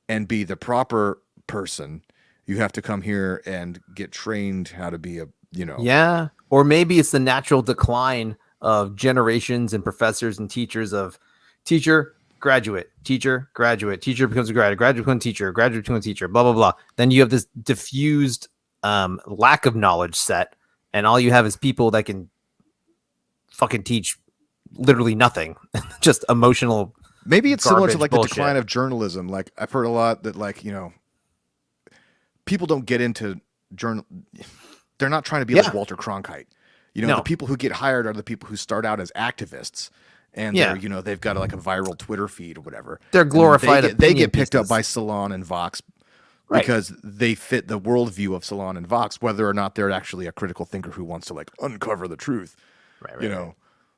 and be the proper person, you have to come here and get trained how to be
Yeah, or maybe it's the natural decline of generations and professors and teachers of teacher, graduate, teacher, graduate, teacher becomes a graduate becomes a teacher, graduate becomes a teacher, blah, blah, blah. Then you have this diffused lack of knowledge set, and all you have is people that can fucking teach literally nothing, just emotional.
Maybe it's similar to like
bullshit.
The decline of journalism. Like I've heard a lot that like, people don't get into journal. They're not trying to be like Walter Cronkite. The people who get hired are the people who start out as activists and they've got like a viral Twitter feed or whatever.
They're glorified.
They get picked up by Salon and Vox because they fit the worldview of Salon and Vox, whether or not they're actually a critical thinker who wants to like uncover the truth. Right.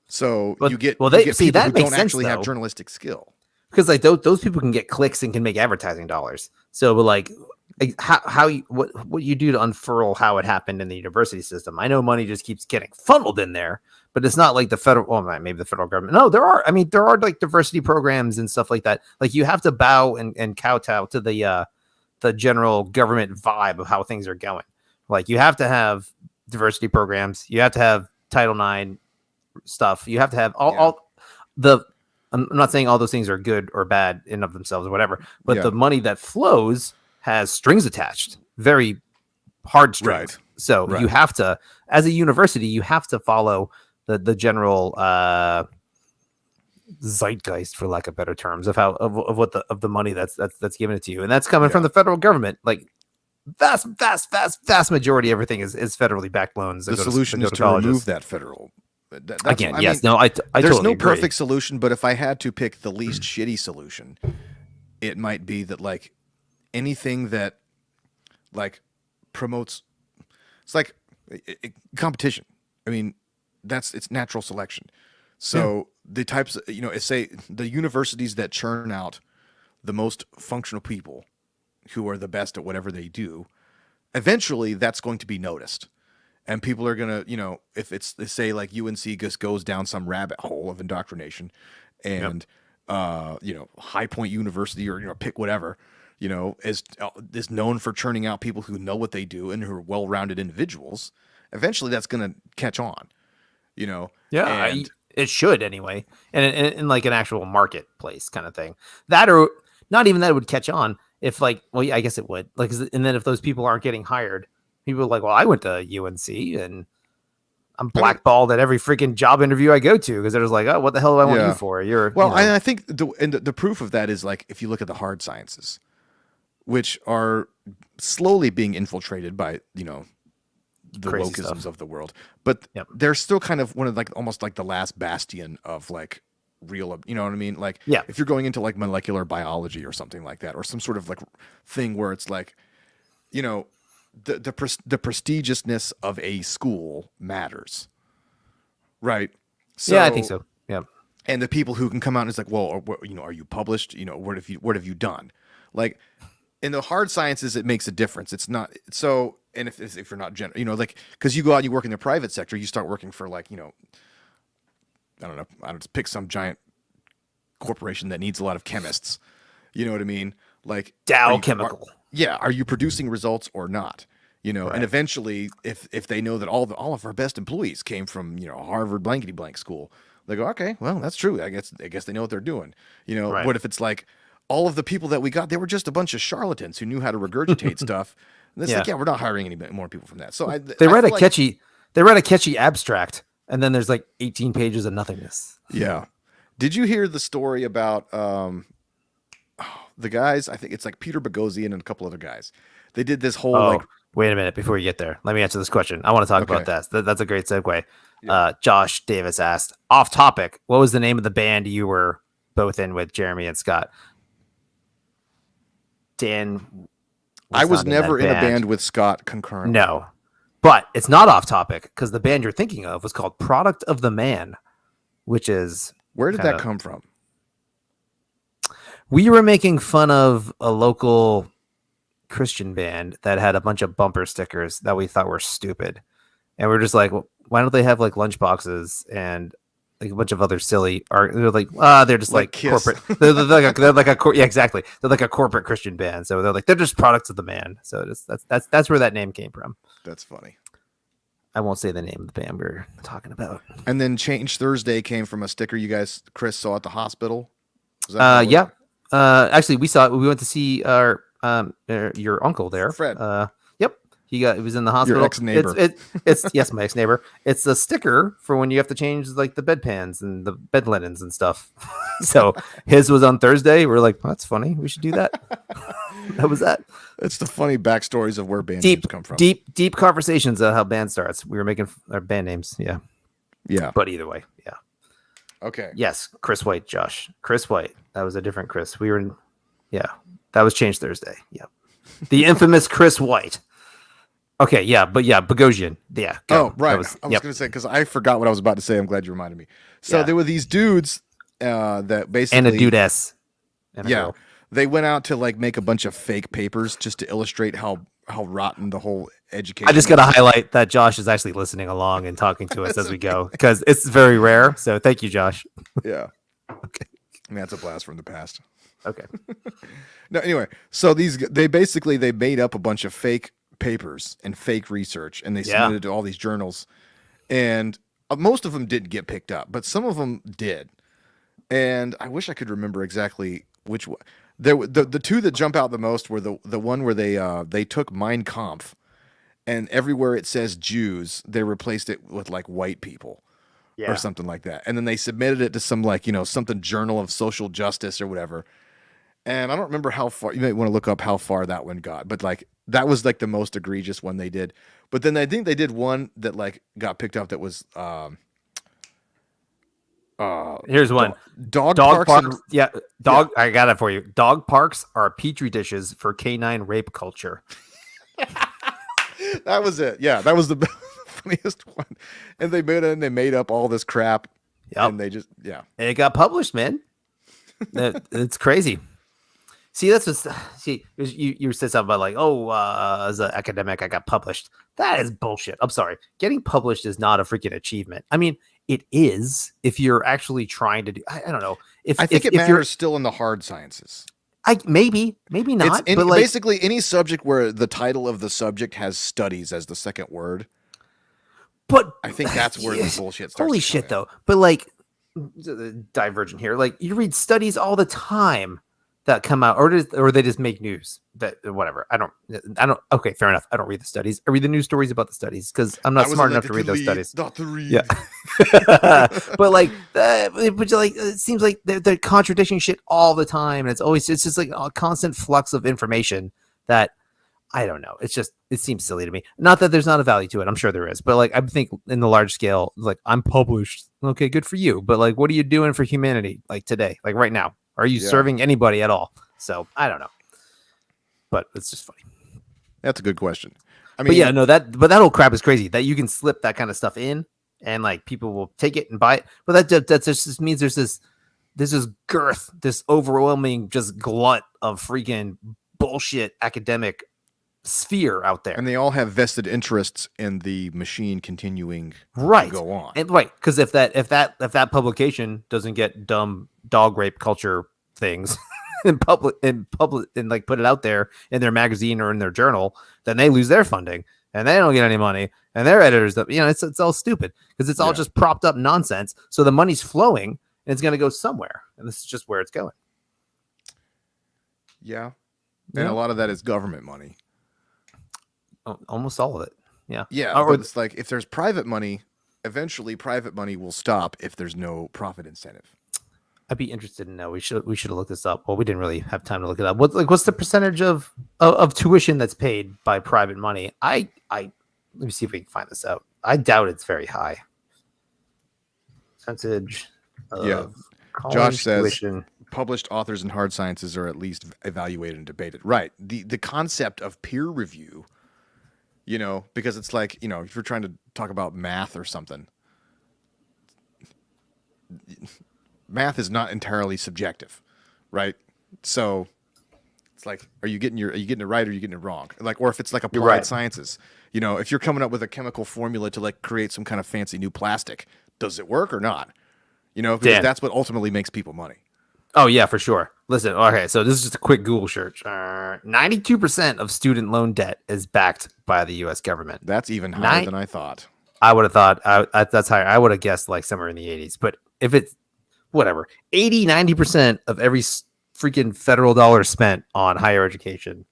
So you get people who don't actually have journalistic skill.
Because like those people can get clicks and can make advertising dollars. So like what you do to unfurl how it happened in the university system. I know money just keeps getting funneled in there, but it's not like the federal, well, maybe the federal government. No, there are like diversity programs and stuff like that. Like you have to bow and kowtow to the general government vibe of how things are going. Like you have to have diversity programs. You have to have Title IX stuff. You have to have all the, I'm not saying all those things are good or bad in of themselves or whatever, but the money that flows has strings attached, very hard strings. Right. So you have to, as a university, you have to follow the general zeitgeist, for lack of better terms, of how of the money that's given it to you, and that's coming from the federal government. Like vast majority, everything is federally backed loans.
The solution is to remove that federal.
Again, yes, no, I
there's
totally
no
agree.
perfect solution, but if I had to pick the least shitty solution, it might be that like anything that like promotes, it's like competition. I mean, it's natural selection. So the types, say the universities that churn out the most functional people who are the best at whatever they do, eventually that's going to be noticed. And people are going to, if it's, say, like UNC just goes down some rabbit hole of indoctrination and, High Point University or, pick whatever, is known for churning out people who know what they do and who are well-rounded individuals, eventually that's going to catch on,
Yeah, it should anyway. And in like an actual marketplace kind of thing. That or not even that it would catch on if like, well, yeah, I guess it would. Like, and then if those people aren't getting hired, people are like, well, I went to UNC and I'm blackballed at every freaking job interview I go to because they're just like, oh, what the hell do I want you for?
I think the proof of that is like if you look at the hard sciences, which are slowly being infiltrated by the
crazy
wokeisms
stuff
of the world, but they're still kind of one of like almost like the last bastion of like real, you know what I mean? Like, if you're going into like molecular biology or something like that, or some sort of like thing where it's like, the prestigiousness of a school matters, right? So,
I think so. Yeah,
and the people who can come out and it's like, well, are you published? What have you done? Like in the hard sciences, it makes a difference. It's not so. And if you're not like because you go out and you work in the private sector, you start working for like I don't know. I don't pick some giant corporation that needs a lot of chemists. You know what I mean? Like
Dow Chemical.
Are you producing results or not? Right. And eventually, if they know that all of our best employees came from Harvard blankety blank school, they go, okay, well that's true. I guess they know what they're doing.
Right.
What if it's like all of the people that we got, they were just a bunch of charlatans who knew how to regurgitate stuff. And it's like, we're not hiring any more people from that. So
they write a catchy abstract, and then there's like 18 pages of nothingness.
Yeah. Did you hear the story about the guys? I think it's like Peter Boghossian and a couple other guys. They did this whole
wait a minute before you get there. Let me answer this question. I want to talk about that. That's a great segue. Yeah. Josh Davis asked, off topic, what was the name of the band you were both in with Jeremy and Scott? Dan.
I was never in a band with Scott concurrently.
No, but it's not off topic because the band you're thinking of was called Product of the Man, which is
where did that come from?
We were making fun of a local Christian band that had a bunch of bumper stickers that we thought were stupid, and we're just like, well, why don't they have like lunch boxes and like a bunch of other silly art? They're like, they're just like corporate. they're like a exactly. They're like a corporate Christian band, so they're just products of the man. So that's where that name came from.
That's funny.
I won't say the name of the band we're talking about.
And then Change Thursday came from a sticker you guys, Chris, saw at the hospital.
Yeah. Actually, we saw it. We went to see your uncle there,
Fred.
Yep, he was in the hospital.
Your ex-neighbor.
It's yes, my ex-neighbor. It's a sticker for when you have to change like the bedpans and the bed linens and stuff. So his was on Thursday. We're like, that's funny. We should do that. That was that.
It's the funny backstories of where band names come from.
Deep conversations of how band starts. We were making our band names. Yeah. But either way, yeah.
Okay.
Yes, Chris White, Josh. Chris White. That was a different Chris. We were in. Yeah, that was Change Thursday. Yep. The infamous Chris White. Okay, yeah, but yeah, Boghossian. Yeah.
Go. Oh, right. I was going to say, because I forgot what I was about to say. I'm glad you reminded me. So there were these dudes that basically.
And a dudess.
Girl. They went out to like make a bunch of fake papers just to illustrate how rotten the whole education.
I just got to highlight that Josh is actually listening along and talking to us as we go because it's very rare. So thank you, Josh.
Yeah. Okay. I mean, that's a blast from the past.
Okay.
No, anyway, so they made up a bunch of fake papers and fake research, and they submitted to all these journals, and most of them didn't get picked up, but some of them did. And I wish I could remember exactly which one. The two that jump out the most were the one where they took Mein Kampf, and everywhere it says Jews, they replaced it with like white people, or something like that. And then they submitted it to some like, something Journal of Social Justice or whatever. And I don't remember how far, you might want to look up how far that one got, but like that was like the most egregious one they did. But then I think they did one that like got picked up that was
here's one.
Dog parks.
I got it for you. Dog parks are petri dishes for canine rape culture.
That was it. Yeah, that was the funniest one. And they made up all this crap.
Yep.
And they just and
it got published, man. It's crazy. See, that's what. See, you said something about like, as an academic, I got published. That is bullshit. I'm sorry. Getting published is not a freaking achievement. I mean, it is if you're actually trying to do. I don't know.
I think it matters still in the hard sciences.
Maybe not.
But basically, any subject where the title of the subject has studies as the second word.
But
I think that's where the bullshit starts.
Holy shit, though. But like, divergent here. Like, you read studies all the time that come out, or they just make news that whatever. I don't. Okay, fair enough. I don't read the studies. I read the news stories about the studies because I'm not smart enough to read those studies.
Not to read.
Yeah. But like, it seems like they're contradicting shit all the time, and it's just like a constant flux of information that I don't know. It seems silly to me. Not that there's not a value to it. I'm sure there is, but like, I think in the large scale, like, I'm published. Okay, good for you. But like, what are you doing for humanity? Like today, like right now, are you serving anybody at all? So I don't know, but it's just funny.
That's a good question. I mean,
that whole crap is crazy that you can slip that kind of stuff in and like people will take it and buy it. But that just means there's this girth, this overwhelming just glut of freaking bullshit academic sphere out there,
and they all have vested interests in the machine continuing
to
go on,
and because if that publication doesn't get dumb dog rape culture things in public and like put it out there in their magazine or in their journal, then they lose their funding and they don't get any money, and their editors, it's all stupid because it's all just propped up nonsense. So the money's flowing and it's going to go somewhere, and this is just where it's going.
Yeah, and a lot of that is government money.
Almost all of it. Yeah.
But it's like if there's private money, eventually private money will stop if there's no profit incentive.
I'd be interested to know. We should have looked this up. Well, we didn't really have time to look it up. What's the percentage of tuition that's paid by private money? Let me see if we can find this out. I doubt it's very high. Percentage of
Josh says
tuition.
Published authors in hard sciences are at least evaluated and debated. Right. The concept of peer review, because it's like, if you're trying to talk about math or something, math is not entirely subjective, right? So it's like, are you getting it right or are you getting it wrong? Like, or if it's like applied sciences, if you're coming up with a chemical formula to like create some kind of fancy new plastic, does it work or not? Because that's what ultimately makes people money.
Oh yeah, for sure. Listen, okay, so this is just a quick Google search. 92% of student loan debt is backed by the U.S. government.
That's even higher than I thought.
I would have thought that's higher. I would have guessed like somewhere in the 80s. But if it's whatever, 90% of every freaking federal dollar spent on higher education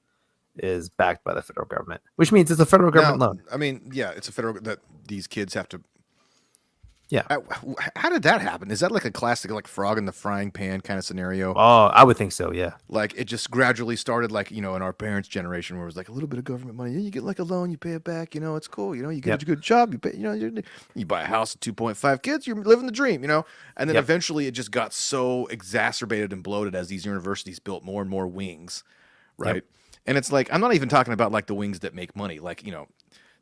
is backed by the federal government, which means it's a federal government loan.
I mean, yeah, it's a federal that these kids have to.
Yeah.
How did that happen? Is that like a classic, like frog in the frying pan kind of scenario?
Oh, I would think so. Yeah.
Like it just gradually started, like, in our parents' generation, where it was like a little bit of government money. You get like a loan, you pay it back. It's cool. You get a good job. You pay. You buy a house with 2.5 kids. You're living the dream. And then eventually it just got so exacerbated and bloated as these universities built more and more wings, right? Yep. And it's like, I'm not even talking about like the wings that make money, like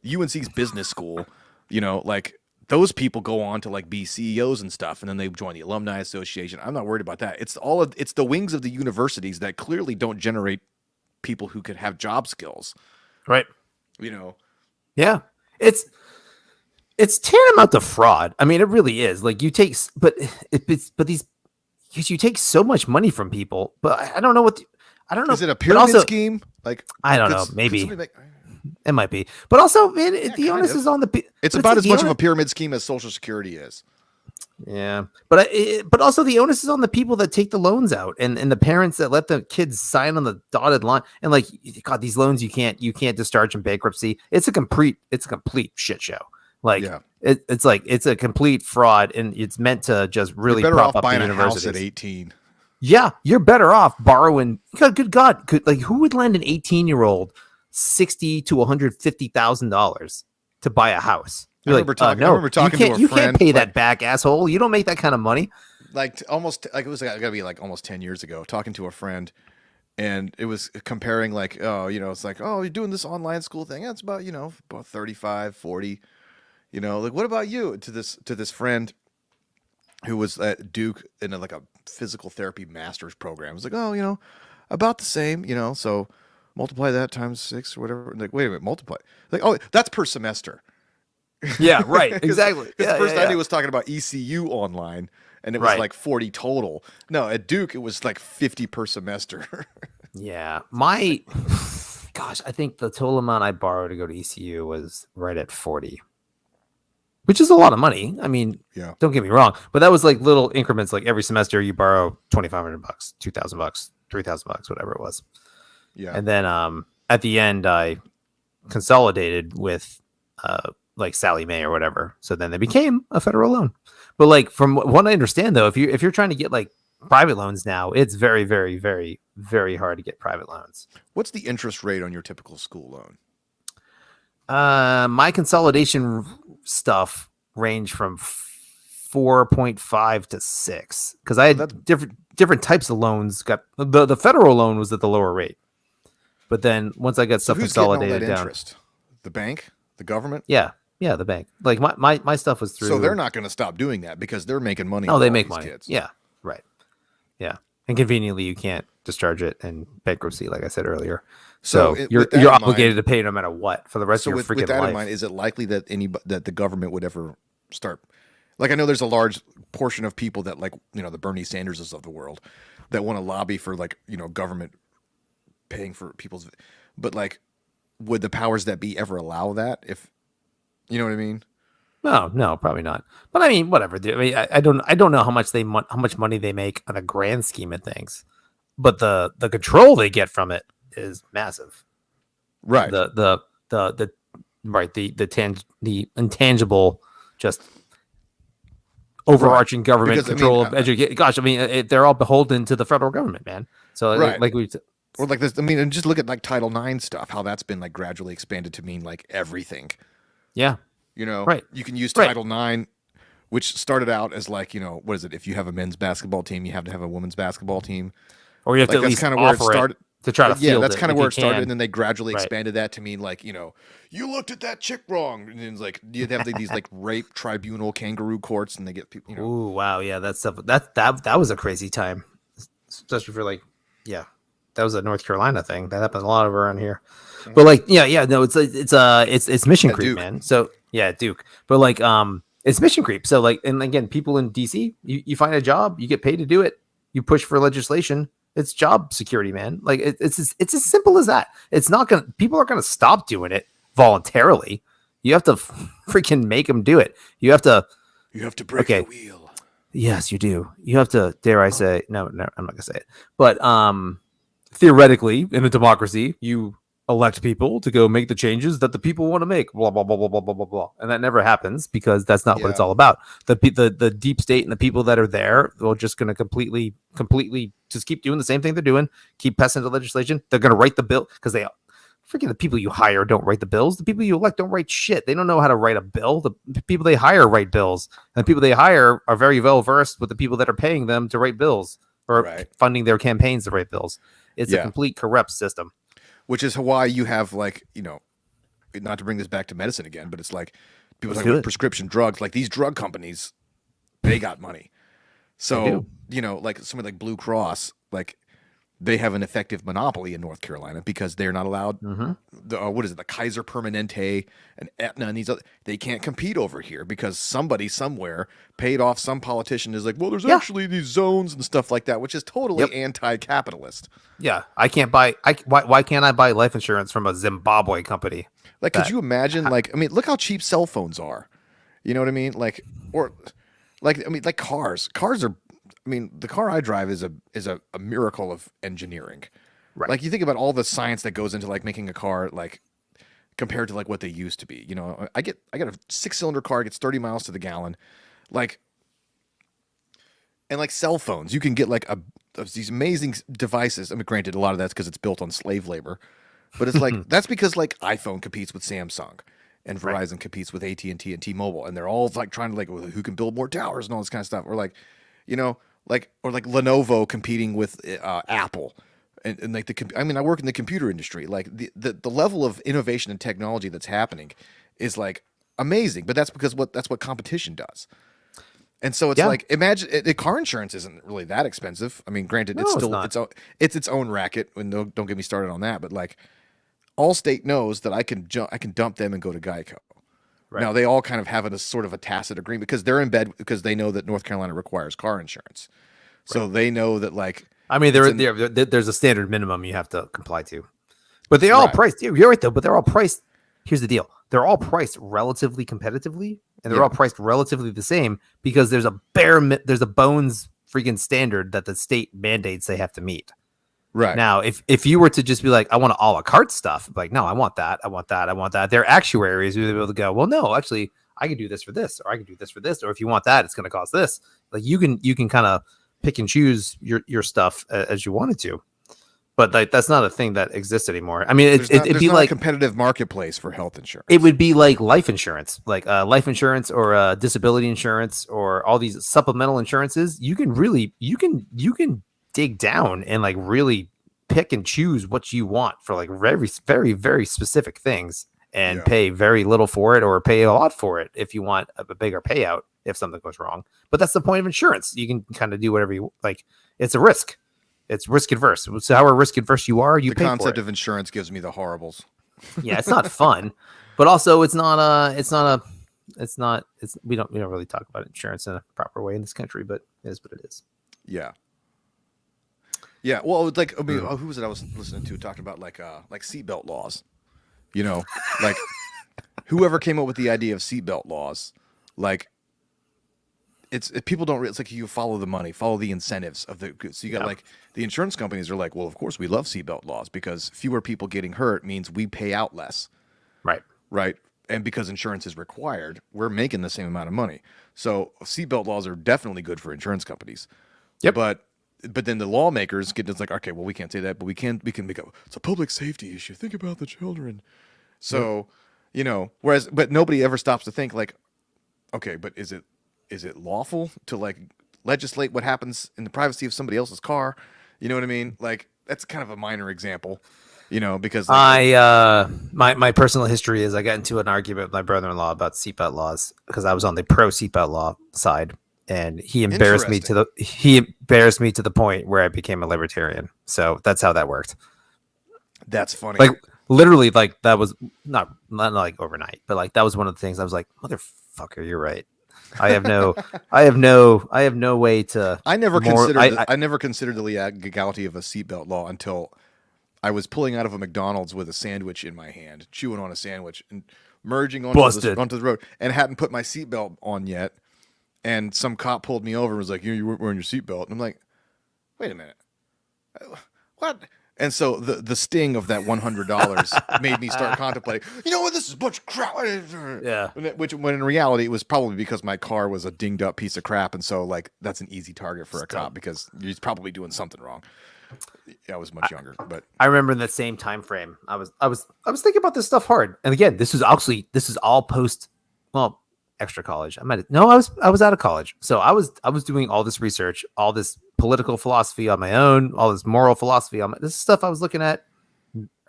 UNC's business school. Like. Those people go on to like be CEOs and stuff, and then they join the alumni association. I'm not worried about that. It's the wings of the universities that clearly don't generate people who could have job skills.
Right.
Yeah.
It's tantamount to fraud. I mean, it really is. Like you take so much money from people, but I don't know I don't know.
Is it a pyramid scheme? Like,
I don't know. Maybe. It might be, but also, man, the onus is on the.
It's about as much of a pyramid scheme as Social Security is.
Yeah, but also the onus is on the people that take the loans out and the parents that let the kids sign on the dotted line. And like, God, these loans you can't discharge in bankruptcy. It's a complete shit show. Like, It's like it's a complete fraud, and it's meant to just
You're
really
better
prop
off
up the
buying a house at
universities.
18.
Yeah, you're better off borrowing. Good God, like who would lend an 18-year-old $60,000 to $150,000 to buy a house? You're like,
I
no,
remember talking to a
you can't
friend
pay
like
that back, asshole. You don't make that kind of money.
like almost like it was like, gotta be like almost 10 years ago, talking to a friend, and it was comparing like, oh, it's like, oh, you're doing this online school thing. Yeah, it's about, about 35, 40, like, what about you? To this friend who was at Duke in like a physical therapy master's program. It was like, oh, about the same, so multiply that times 6 or whatever. Like, wait a minute, multiply. Like, oh, that's per semester.
Yeah, right.
Because
Exactly.
the
Yeah,
first
yeah,
I
yeah.
knew was talking about ECU online, and it was
Right.
like 40 total. No, at Duke it was like 50 per semester.
Yeah. Gosh, I think the total amount I borrowed to go to ECU was right at 40, which is a lot of money. I mean,
Yeah.
don't get me wrong, but that was like little increments. Like every semester you borrow $2,500, $2,000, $3,000, whatever it was.
Yeah.
And then at the end I consolidated with like Sally Mae or whatever. So then they became a federal loan. But like from what I understand though, if you're trying to get like private loans now, it's very, very, very, very hard to get private loans.
What's the interest rate on your typical school loan?
My consolidation stuff range from 4.5 to 6 because I had different types of loans. Got the federal loan was at the lower rate, but then once I got stuff
who's getting all
consolidated
that
down,
interest? The bank, the government.
yeah, the bank. Like my stuff was through.
So they're not going to stop doing that because they're making money.
Oh,
on
they
all
make
these
money.
Kids.
Yeah, right. Yeah, and conveniently you can't discharge it in bankruptcy, like I said earlier. So you're obligated to pay no matter what for the rest of your freaking
with that
life.
in mind, is it likely that that the government would ever start? Like, I know there's a large portion of people that, like, the Bernie Sanderses of the world that want to lobby for, like, government paying for people's, but like, would the powers that be ever allow that? If you know what I mean?
No, probably not. But I mean, whatever. I mean, I don't know how much money they make on a grand scheme of things, but the control they get from it is massive.
Right.
The intangible, just overarching government
Because,
control of education. Gosh, I mean, they're all beholden to the federal government, man. So like we.
Or like this, I mean, and just look at like Title IX stuff, how that's been like gradually expanded to mean like everything.
Yeah.
Right. You can use Title IX, which started out as like, what is it? If you have a men's basketball team, you have to have a women's basketball team.
Or you have to at least offer it to try to field it.
Yeah, that's kind of where it started, and then they gradually expanded that to mean like, you looked at that chick wrong, and it's like you'd have these like rape tribunal kangaroo courts, and they get people.
Ooh, wow, yeah, that stuff. That was a crazy time, especially for like, yeah, that was a North Carolina thing that happened a lot of around here. But like, yeah, no, it's mission creep, man. So yeah, Duke, but like, it's mission creep. So like, and again, people in DC, you find a job, you get paid to do it, you push for legislation. It's job security, man. Like it's as simple as that. It's not people are gonna stop doing it voluntarily. You have to freaking make them do it. You have to
break the wheel.
Yes, you do. You have to, dare I say, no, I'm not gonna say it. But theoretically, in a democracy, you elect people to go make the changes that the people want to make. Blah blah blah blah blah blah blah blah. And that never happens because that's not what it's all about. The deep state and the people that are there are just going to completely just keep doing the same thing they're doing. Keep passing the legislation. They're going to write the bill because they freaking the people you hire don't write the bills. The people you elect don't write shit. They don't know how to write a bill. The people they hire write bills, and the people they hire are very well versed with the people that are paying them to write bills or funding their campaigns to write bills. It's a complete corrupt system.
Which is why you have like, not to bring this back to medicine again, but it's like people talking about prescription drugs, like these drug companies, they got money. So, like somebody like Blue Cross, like they have an effective monopoly in North Carolina because they're not allowed, the Kaiser Permanente and Aetna and these other, they can't compete over here because somebody somewhere paid off some politician is like, well, there's actually these zones and stuff like that, which is totally anti-capitalist.
Yeah, I can't buy. Why can't I buy life insurance from a Zimbabwe company?
Like, could you imagine? Like, I mean, look how cheap cell phones are. You know what I mean? Like, or like, I mean, like cars. Cars are. I mean, the car I drive is a miracle of engineering. Right. Like, you think about all the science that goes into like making a car like compared to like what they used to be. You know, I got a 6-cylinder car, gets 30 miles to the gallon, like, and like cell phones, you can get like these amazing devices. I mean, granted, a lot of that's because it's built on slave labor, but it's like that's because like iPhone competes with Samsung, and Verizon competes with AT&T and T-Mobile, and they're all like trying to like who can build more towers and all this kind of stuff, or like, you know, like or like Lenovo competing with Apple. And like I mean, I work in the computer industry. Like the level of innovation and technology that's happening is like amazing. But that's because that's what competition does. And so it's like, imagine car insurance isn't really that expensive. I mean, granted, it's still it's its own racket. And don't get me started on that. But like, Allstate knows that I can dump them and go to Geico. Right. Now they all kind of have a sort of a tacit agreement because they're in bed because they know that North Carolina requires car insurance. So they know that like.
I mean, there's a standard minimum you have to comply to, but they all priced. You're right though, but they're all priced. Here's the deal: they're all priced relatively competitively, and they're all priced relatively the same because there's a bones freaking standard that the state mandates they have to meet. Right now, if you were to just be like, I want a la carte stuff, like no, I want that, their actuaries would be able to go, well, no, actually, I can do this for this, or I can do this for this, or if you want that, it's going to cost this. Like you can kind of pick and choose your stuff as you wanted to, but like that's not a thing that exists anymore. I mean, it'd be like
a competitive marketplace for health insurance.
It would be like life insurance, or disability insurance, or all these supplemental insurances. You can dig down and like really pick and choose what you want for like very, very, very specific things and pay very little for it or pay a lot for it if you want a bigger payout if something goes wrong. But that's the point of insurance. You can kind of do whatever you like. It's a risk. It's risk adverse. So however risk adverse you are, you pay for it.
The concept of insurance gives me the horribles.
Yeah, it's not fun, but also we don't really talk about insurance in a proper way in this country, but it is what it is.
Yeah. Yeah. Well, like, I mean, who was it I was listening to talking about like seatbelt laws, you know, like whoever came up with the idea of seatbelt laws, like, people don't. It's like you follow the money, follow the incentives of the. So you got like the insurance companies are like, well, of course we love seatbelt laws because fewer people getting hurt means we pay out less, right, and because insurance is required, we're making the same amount of money. So seatbelt laws are definitely good for insurance companies. Yep. But then the lawmakers get it's like, okay, well we can't say that, but we can make it's a public safety issue. Think about the children. So you know, but nobody ever stops to think like, okay, but is it lawful to like legislate what happens in the privacy of somebody else's car? You know what I mean? Like that's kind of a minor example, you know, because like,
my personal history is I got into an argument with my brother-in-law about seatbelt laws because I was on the pro seatbelt law side, and he embarrassed me to the point where I became a libertarian. So that's how that worked.
That's funny.
Like literally, like that was not like overnight, but like that was one of the things I was like, motherfucker, you're right. I have no way to.
I never considered the legality of a seatbelt law until I was pulling out of a McDonald's with a sandwich in my hand, chewing on a sandwich, and merging onto the road, and hadn't put my seatbelt on yet. And some cop pulled me over and was like, "You weren't wearing your seatbelt." And I'm like, "Wait a minute, what?" And so the sting of that $100 made me start contemplating, you know what, this is a bunch of crap. Yeah. Which when in reality, it was probably because my car was a dinged up piece of crap. And so like, that's an easy target for a cop because he's probably doing something wrong. Yeah, I was much younger, but
I remember in that same time frame, I was thinking about this stuff hard. And again, this is all post, extra college. I was out of college. So I was doing all this research, all this political philosophy on my own, all this moral philosophy this stuff I was looking at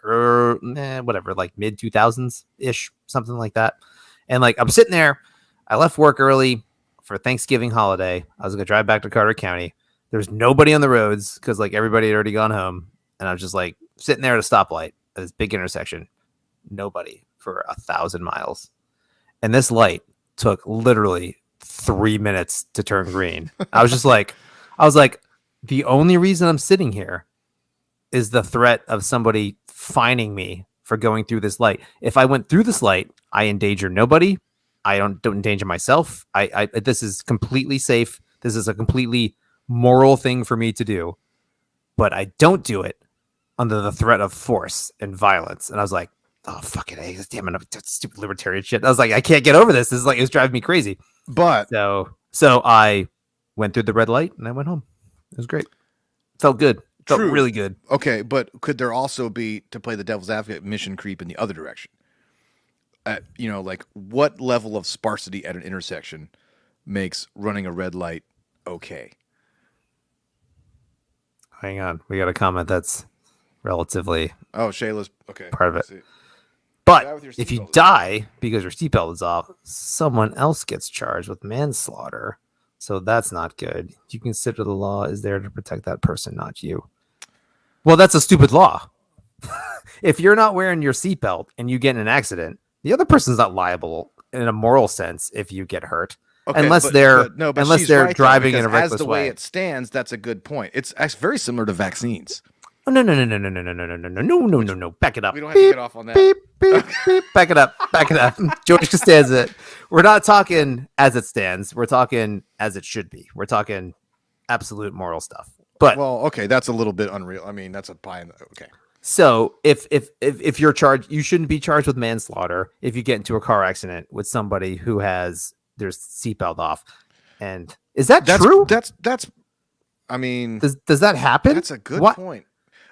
whatever, like mid 2000s ish, something like that. And like I'm sitting there, I left work early for Thanksgiving holiday. I was gonna drive back to Carter County. There's nobody on the roads because like everybody had already gone home, and I was just like sitting there at a stoplight at this big intersection, nobody for 1,000 miles, and this light took literally 3 minutes to turn green. I was like, the only reason I'm sitting here is the threat of somebody fining me for going through this light. If I went through this light, I endanger nobody. I don't endanger myself. This is completely safe. This is a completely moral thing for me to do, but I don't do it under the threat of force and violence. And I was like, oh fucking A, damn it, stupid libertarian shit. I was like, I can't get over this. This is like, it's driving me crazy.
But
so I went through the red light and I went home. It was great. Felt good. Felt
true.
really good.
Okay, but could there also be, to play the devil's advocate, mission creep in the other direction? Like what level of sparsity at an intersection makes running a red light okay?
Hang on, we got a comment that's relatively
Shayla's okay.
part of it.
See.
But if you die because your seatbelt is off, someone else gets charged with manslaughter. So that's not good. You consider the law is there to protect that person, not you. Well, that's a stupid law. If you're not wearing your seatbelt and you get in an accident, the other person's not liable in a moral sense if you get hurt. Okay, unless they're right, driving in a reckless way. As the way
it stands, that's a good point. It's very similar to vaccines.
Oh, no. Back it up.
We don't have to get off on that.
Beep. Back it up. George Costanza. We're not talking as it stands. We're talking as it should be. We're talking absolute moral stuff. But
okay, that's a little bit unreal. I mean, that's a pie. Okay.
So if you're charged, you shouldn't be charged with manslaughter if you get into a car accident with somebody who has their seatbelt off. And is that true?
That's. I mean,
does that happen?
That's a good point.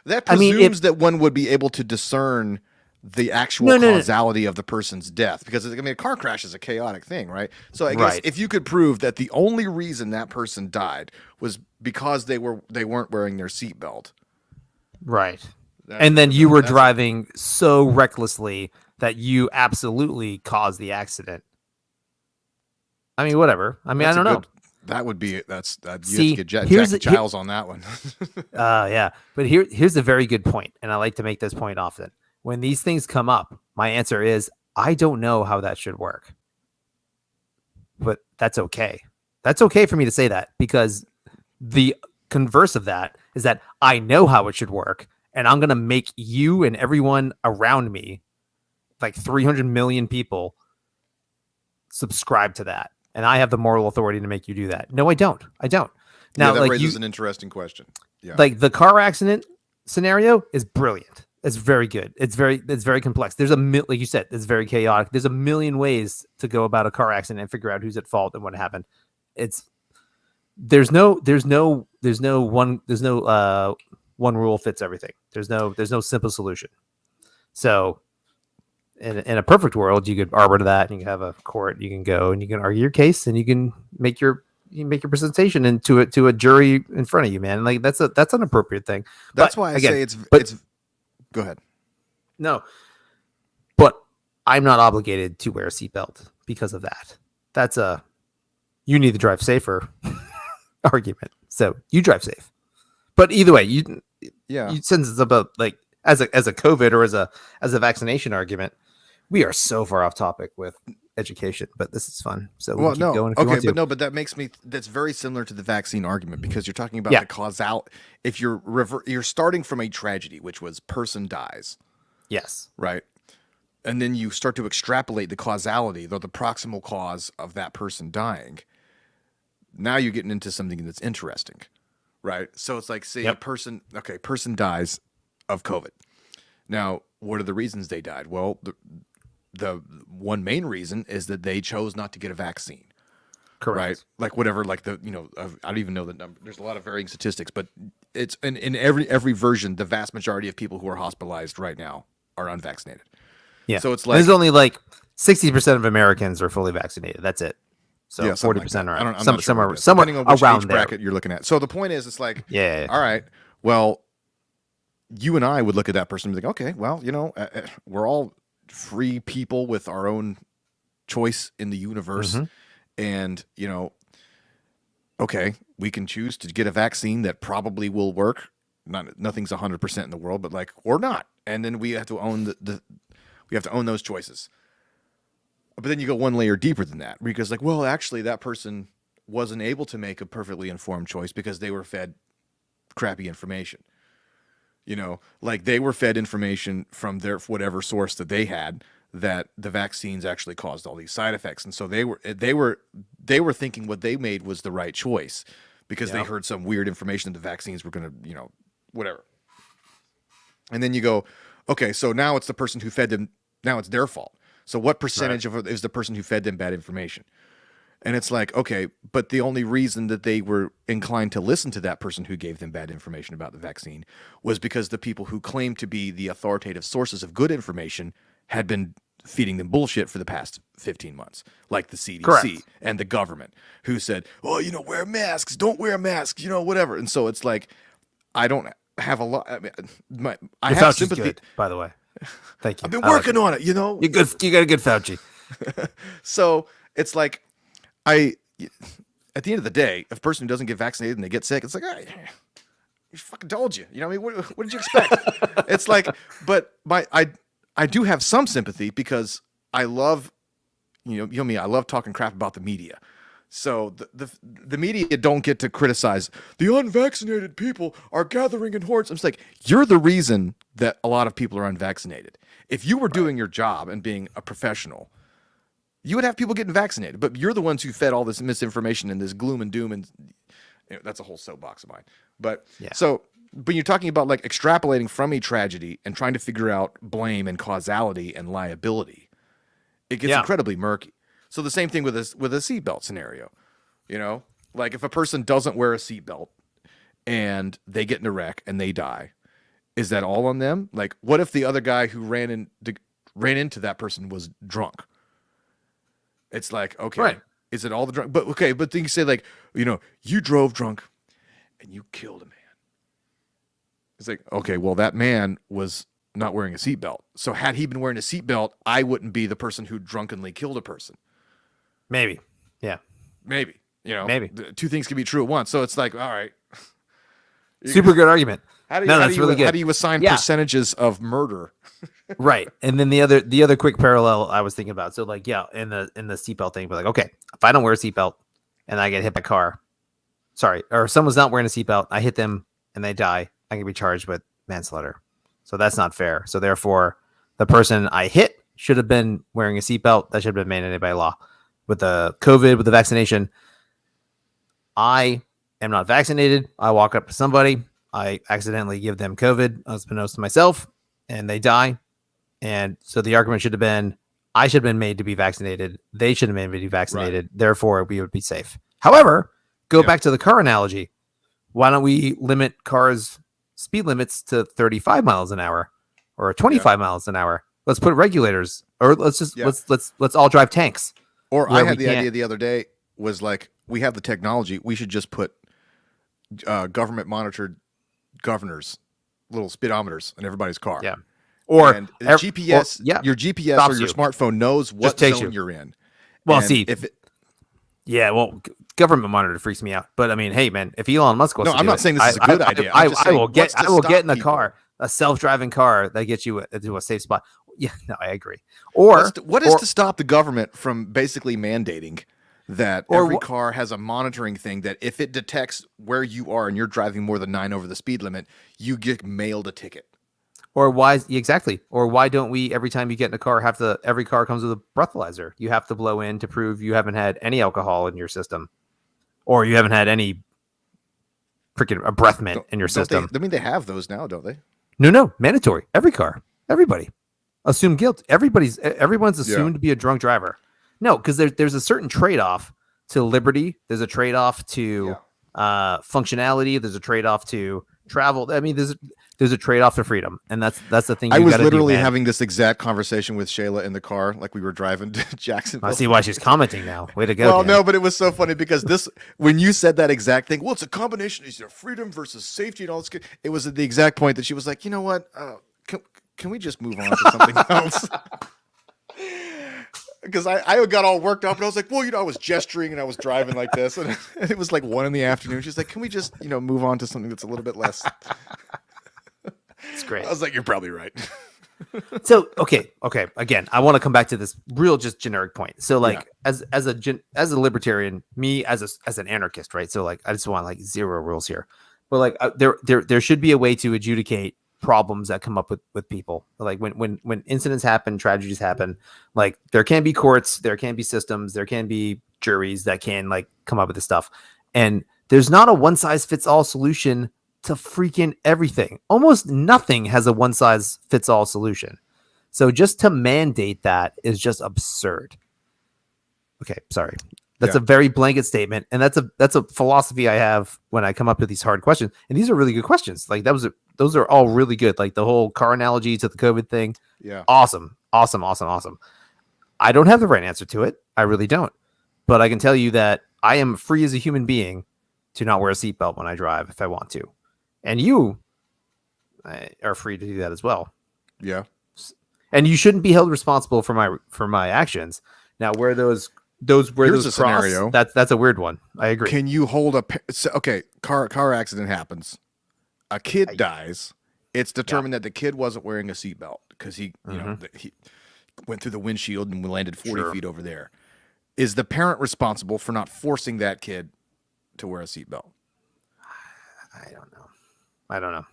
That presumes that one would be able to discern the actual causality of the person's death, because a car crash is a chaotic thing, right? So I guess if you could prove that the only reason that person died was because they weren't wearing their seatbelt,
right? And then you were driving so recklessly that you absolutely caused the accident. I mean, whatever. I mean, I don't know.
That would be that's you have to get Jackie Giles on that one.
Yeah, but here's a very good point, and I like to make this point often. When these things come up, my answer is I don't know how that should work, but that's okay. That's okay for me to say that, because the converse of that is that I know how it should work, and I'm gonna make you and everyone around me, like 300 million people, subscribe to that. And I have the moral authority to make you do that. No, I don't. Now,
that raises an interesting question. Yeah.
Like the car accident scenario is brilliant. It's very good. It's very complex. There's like you said, it's very chaotic. There's a million ways to go about a car accident and figure out who's at fault and what happened. There's no one rule fits everything. There's no simple solution. So in a perfect world, you could arbor to that, and you can have a court. You can go and you can argue your case, and you can make your presentation into it to a jury in front of you, man. Like that's an appropriate thing.
That's why I say it's. Go ahead.
No, but I'm not obligated to wear a seatbelt because of that. That's you need to drive safer argument. So you drive safe, but either way, since it's about like as a COVID or as a vaccination argument. We are so far off topic with education, but this is fun. So we'll keep going if you want to.
But that's very similar to the vaccine argument, because you're talking about the causal. If you're starting from a tragedy, which was person dies.
Yes.
Right. And then you start to extrapolate the causality, the proximal cause of that person dying. Now you're getting into something that's interesting, right? So it's like, say a person dies of COVID. Now, what are the reasons they died? Well, the one main reason is that they chose not to get a vaccine.
Correct.
Right? Like whatever, like I don't even know the number. There's a lot of varying statistics, but it's in every version, the vast majority of people who are hospitalized right now are unvaccinated.
Yeah.
So it's like
there's only like 60% of Americans are fully vaccinated. That's it. So 40% are.
I'm
somewhere
depending on which
around
age bracket you're looking at. So the point is, it's like,
yeah.
All right, well, you and I would look at that person and be like, okay, well, we're all free people with our own choice in the universe.
Mm-hmm.
And, okay, we can choose to get a vaccine that probably will work. Nothing's 100% in the world, but or not. And then we have to own we have to own those choices. But then you go one layer deeper than that, because actually that person wasn't able to make a perfectly informed choice because they were fed crappy information. They were fed information from their whatever source that they had, that the vaccines actually caused all these side effects, and so they were thinking what they made was the right choice because they heard some weird information that the vaccines were going to whatever. And then you go, okay, so now it's the person who fed them Now it's their fault. So what percentage of it is the person who fed them bad information? And it's like, okay, but the only reason that they were inclined to listen to that person who gave them bad information about the vaccine was because the people who claimed to be the authoritative sources of good information had been feeding them bullshit for the past 15 months, like the CDC
Correct.
and the government, who said, oh, wear masks, don't wear masks, whatever. And so it's like, I don't have a lot. I mean, I have sympathy.
Good, by the way. Thank you.
I've been working on it,
You're good. You got a good Fauci.
So it's like, at the end of the day, if a person who doesn't get vaccinated and they get sick, it's like, hey, you fucking told you. You know what I mean? What did you expect? It's like, but I do have some sympathy because I love, me, I love talking crap about the media. So the media don't get to criticize the unvaccinated people are gathering in hordes. I'm just like, you're the reason that a lot of people are unvaccinated. If you were doing your job and being a professional, you would have people getting vaccinated, but you're the ones who fed all this misinformation and this gloom and doom, and that's a whole soapbox of mine. But so, when you're talking about like extrapolating from a tragedy and trying to figure out blame and causality and liability, it gets incredibly murky. So the same thing with a seatbelt scenario, like if a person doesn't wear a seatbelt and they get in a wreck and they die, is that all on them? Like, what if the other guy who ran into that person was drunk? It's like, okay, is it all the drunk? But then you say like, you drove drunk and you killed a man. It's like, okay, well, that man was not wearing a seatbelt. So had he been wearing a seatbelt, I wouldn't be the person who drunkenly killed a person.
Maybe. Yeah.
Maybe.
Maybe.
Two things can be true at once. So it's like, all right.
Super good argument.
That's really good. How do you assign percentages of murder?
Right. And then the other quick parallel I was thinking about. So like, in the seatbelt thing, but like, okay, if I don't wear a seatbelt and I get hit by a car, or someone's not wearing a seatbelt, I hit them and they die, I can be charged with manslaughter. So that's not fair. So therefore, the person I hit should have been wearing a seatbelt. That should have been mandated by law. With the COVID, with the vaccination, I am not vaccinated. I walk up to somebody, I accidentally give them COVID, unbeknownst to myself, and they die. And so the argument should have been, I should have been made to be vaccinated. They should have been made to be vaccinated. Right. Therefore, we would be safe. However, go back to the car analogy. Why don't we limit cars' speed limits to 35 miles an hour or 25 miles an hour? Let's put regulators, or let's all drive tanks.
Or I had the idea the other day was like, we have the technology. We should just put government monitored governors, little speedometers in everybody's car.
Yeah.
Or GPS, your GPS or your smartphone knows what zone you're in.
Well, government monitor freaks me out. But I mean, hey man, if Elon Musk wants
I'm not saying this is a good idea.
I will get in a car, a self-driving car that gets you to a safe spot. Yeah, no, I agree. Or
what is to stop the government from basically mandating that every car has a monitoring thing that if it detects where you are and you're driving more than 9 over the speed limit, you get mailed a ticket.
Or why don't we, every time you get in a car, every car comes with a breathalyzer. You have to blow in to prove you haven't had any alcohol in your system, or you haven't had any freaking a breath mint in your system.
They have those now, don't they?
No, mandatory. Every car, everybody. Assume guilt. Everyone's assumed to be a drunk driver. No, because there's a certain trade-off to liberty. There's a trade-off to functionality. There's a trade-off to travel. I mean, there's a trade-off to freedom, and that's the thing.
I was literally having this exact conversation with Shayla in the car, like we were driving to Jacksonville.
I see why she's commenting now. Way to go!
Well, no, but it was so funny because when you said that exact thing, well, it's a combination of freedom versus safety and all this. It was at the exact point that she was like, you know what? Can we just move on to something else? Because I got all worked up and I was like, well, I was gesturing and I was driving like this, and it was like 1 PM. She's like, can we just move on to something that's a little bit less?
It's great.
I was like, you're probably right.
So okay. Again, I want to come back to this real just generic point. So like as a libertarian, me as an anarchist, right? So like I just want like zero rules here, but like there should be a way to adjudicate problems that come up with people. Like when incidents happen, tragedies happen, like there can be courts, there can be systems, there can be juries that can like come up with this stuff. And there's not a one size fits all solution to freaking everything. Almost nothing has a one size fits all solution. So just to mandate that is just absurd. Okay, sorry. That's a very blanket statement, and that's a philosophy I have when I come up with these hard questions. And these are really good questions. Like those are all really good. Like the whole car analogy to the COVID thing.
Yeah.
Awesome. I don't have the right answer to it. I really don't. But I can tell you that I am free as a human being to not wear a seatbelt when I drive if I want to. And you are free to do that as well.
Yeah.
And you shouldn't be held responsible for my actions. Now, where those
Here's
cross,
a scenario.
That's a weird one. I agree.
Can you hold car accident happens. A kid dies. It's determined that the kid wasn't wearing a seatbelt because he went through the windshield and landed 40 feet over there. Is the parent responsible for not forcing that kid to wear a seatbelt?
I don't know.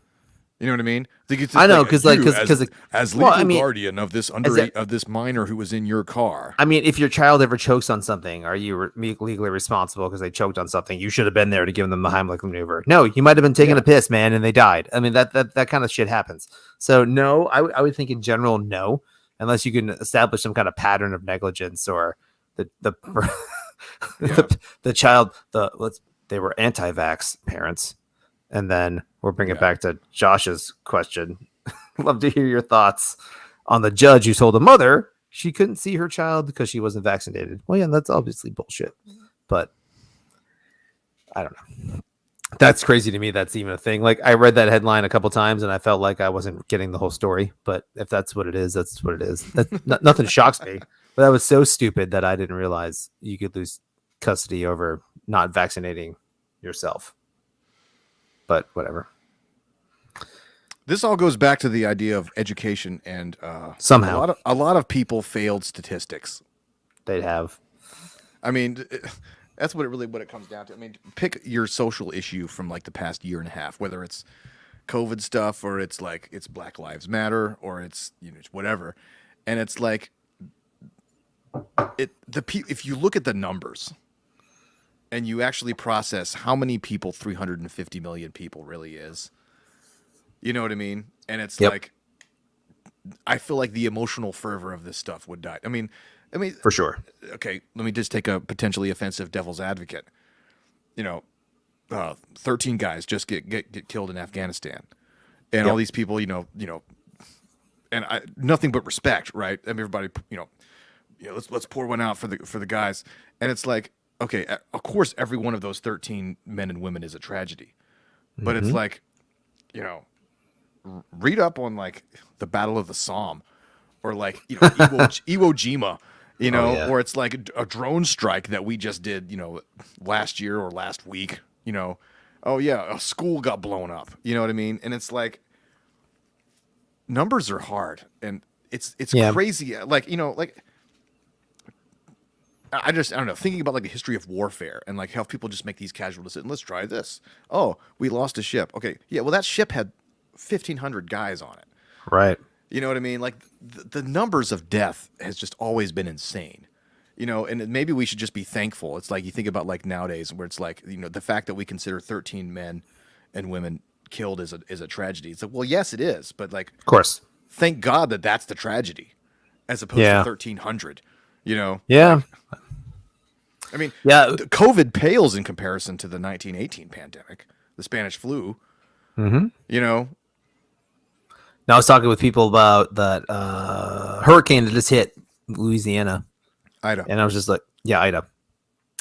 You know what I mean?
I know because
as legal guardian of this of this minor who was in your car.
I mean, if your child ever chokes on something, are you legally responsible because they choked on something? You should have been there to give them the Heimlich maneuver. No, you might have been taking a piss, man, and they died. I mean, that kind of shit happens. So no, I would think in general no, unless you can establish some kind of pattern of negligence or the child they were anti-vax parents. And then we'll bring it back to Josh's question. Love to hear your thoughts on the judge who told the mother she couldn't see her child because she wasn't vaccinated. Well, yeah, that's obviously bullshit. But I don't know. That's crazy to me. That's even a thing. Like I read that headline a couple times and I felt like I wasn't getting the whole story. But if that's what it is, that's what it is. Nothing shocks me. But that was so stupid that I didn't realize you could lose custody over not vaccinating yourself. But whatever.
This all goes back to the idea of education and
somehow
a lot of people failed statistics.
They'd have.
I mean, that's what it comes down to. I mean, pick your social issue from like the past year and a half, whether it's COVID stuff or it's Black Lives Matter or it's whatever, and it's like if you look at the numbers. And you actually process how many people 350 million people really is. You know what I mean? And it's like, I feel like the emotional fervor of this stuff would die. I mean,
for sure.
Okay, let me just take a potentially offensive devil's advocate. 13 guys just get killed in Afghanistan, and all these people, and nothing but respect, right? I mean, everybody, let's pour one out for the guys, and it's like. Okay, of course, every one of those 13 men and women is a tragedy. But it's like, read up on, like, the Battle of the Somme or, like, Iwo Jima, or it's like a drone strike that we just did, last year or last week, a school got blown up. You know what I mean? And it's like, numbers are hard. And it's crazy. Like, I don't know, thinking about like the history of warfare and like how people just make these casual decisions. Let's try this. Oh, we lost a ship. Okay. Yeah. Well, that ship had 1,500 guys on it.
Right.
You know what I mean? Like the numbers of death has just always been insane, and maybe we should just be thankful. It's like you think about like nowadays where it's like, the fact that we consider 13 men and women killed is a tragedy. It's like, well, yes, it is. But like,
of course,
thank God that that's the tragedy as opposed to 1,300. Yeah.
Like,
I mean, COVID pales in comparison to the 1918 pandemic, the Spanish flu.
Mm-hmm.
Now
I was talking with people about that hurricane that just hit Louisiana,
Ida,
and I was just like, Ida,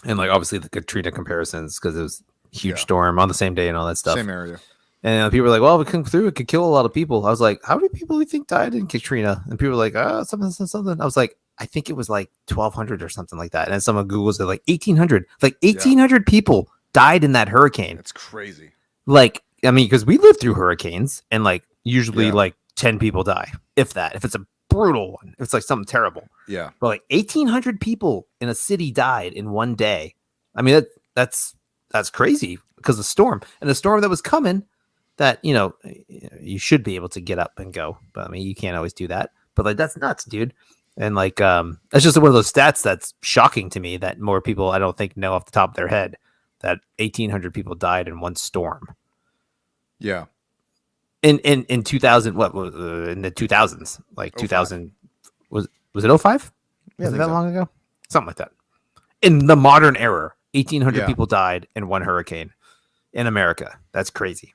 and like obviously the Katrina comparisons because it was a huge storm on the same day and all that stuff,
same area.
And people were like, well, if it come through, it could kill a lot of people. I was like, how many people do you think died in Katrina? And people were like, something. I was like, I think it was like 1,200 or something like that. And then someone Googles it, like 1,800. Like 1,800 people died in that hurricane.
That's crazy.
Like, I mean, because we live through hurricanes and like usually like 10 people die, if that. If it's a brutal one, if it's like something terrible.
Yeah.
But like 1,800 people in a city died in one day. I mean, that's crazy because the storm and the storm that was coming. That you should be able to get up and go, but I mean you can't always do that. But like that's nuts, dude. And like that's just one of those stats that's shocking to me that more people I don't think know off the top of their head that 1,800 people died in one storm.
Yeah.
in 2000, what was in the 2000s, like 2000, was it 05?
Yeah,
Was it that long ago? Something like that. In the modern era, 1,800 people died in one hurricane in America. That's crazy.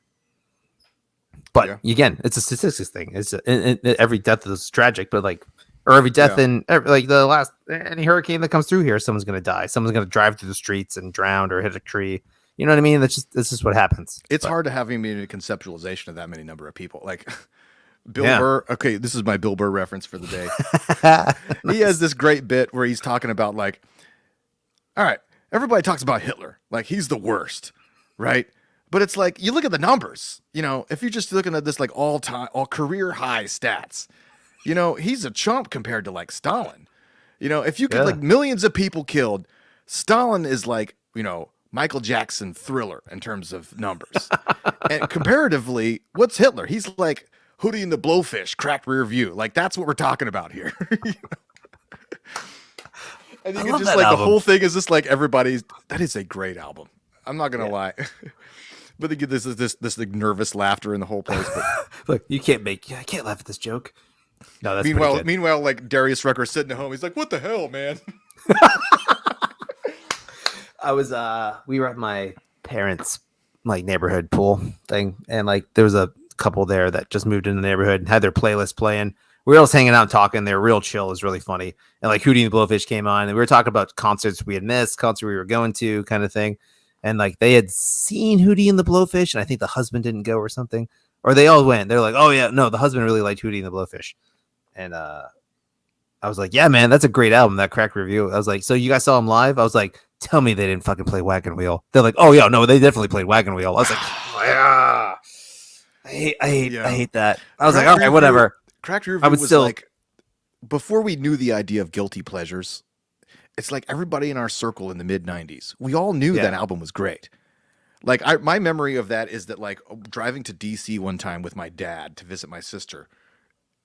But again, it's a statistics thing. It's every death is tragic, but like, or every death in like the last any hurricane that comes through here, someone's going to die. Someone's going to drive through the streets and drown or hit a tree. You know what I mean? That's just what happens.
It's hard to have a conceptualization of that many number of people. Like Bill Burr. Okay, this is my Bill Burr reference for the day. Nice. He has this great bit where he's talking about like, all right, everybody talks about Hitler, like he's the worst, right? But it's like, you look at the numbers, you know, if you're just looking at this like all career high stats, you know, he's a chump compared to like Stalin. You know, if you get like millions of people killed, Stalin is like, you know, Michael Jackson Thriller in terms of numbers. And comparatively, what's Hitler? He's like Hootie and the Blowfish, cracked rear view. Like that's what we're talking about here. You know? And you can just like album. The whole thing is just like that is a great album. I'm not gonna lie. But they get this like nervous laughter in the whole place. But
look, I can't laugh at this joke. No, that's
meanwhile, like Darius Rucker's sitting at home. He's like, "What the hell, man?"
We were at my parents' like neighborhood pool thing, and like there was a couple there that just moved in the neighborhood and had their playlist playing. We were all hanging out and talking. They were real chill. It was really funny. And like Hootie and the Blowfish came on, and we were talking about concerts we had missed, concert we were going to, kind of thing. And like they had seen Hootie and the Blowfish, and I think the husband didn't go or something, or they all went. They're like, "Oh yeah, no, the husband really liked Hootie and the Blowfish," and I was like, "Yeah, man, that's a great album." That crack review. I was like, "So you guys saw him live?" I was like, "Tell me they didn't fucking play Wagon Wheel." They're like, "Oh yeah, no, they definitely played Wagon Wheel." I was like, "Yeah, I hate that." I was like, "All right, whatever."
Cracked review was still like before we knew the idea of guilty pleasures. It's like everybody in our circle in the mid 90s, we all knew that album was great. Like my memory of that is that like driving to DC one time with my dad to visit my sister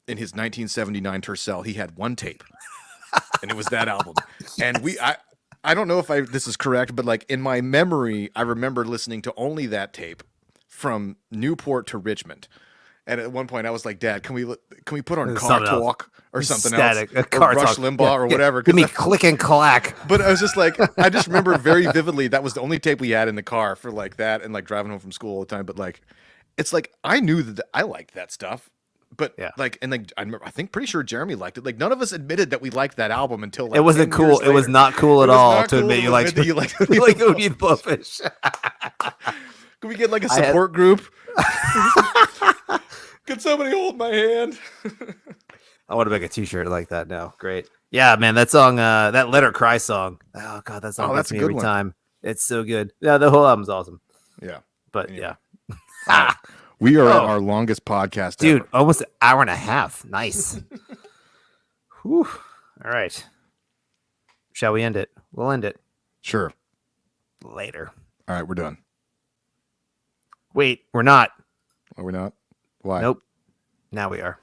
in his 1979 Tercel, he had one tape and it was that album. And I don't know if this is correct, but like in my memory, I remember listening to only that tape from Newport to Richmond. And at one point, I was like, "Dad, can we put on Car Talk or something else, or Rush Limbaugh or whatever?"
Give me Click and Clack.
But I was just like, I just remember very vividly that was the only tape we had in the car for like that and like driving home from school all the time. But like, it's like I knew that I liked that stuff, but like, and like I think pretty sure Jeremy liked it. Like none of us admitted that we liked that album until like
it wasn't cool. It was not cool at all to admit you liked Hootie and Blowfish.
Can we get like a support group? Could somebody hold my hand?
I want to make a T-shirt like that now. Great. Yeah, man, that song, that Let Her Cry song. Oh god, that song gets me every time. It's so good. Yeah, the whole album's awesome.
Yeah,
but yeah.
We are at our longest podcast,
dude.
Ever.
Almost an hour and a half. Nice. Whew. All right. Shall we end it? We'll end it.
Sure.
Later.
All right, we're done.
Wait, we're not.
Are we not? Why?
Nope. Now we are.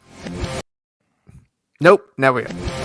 Nope. Now we are.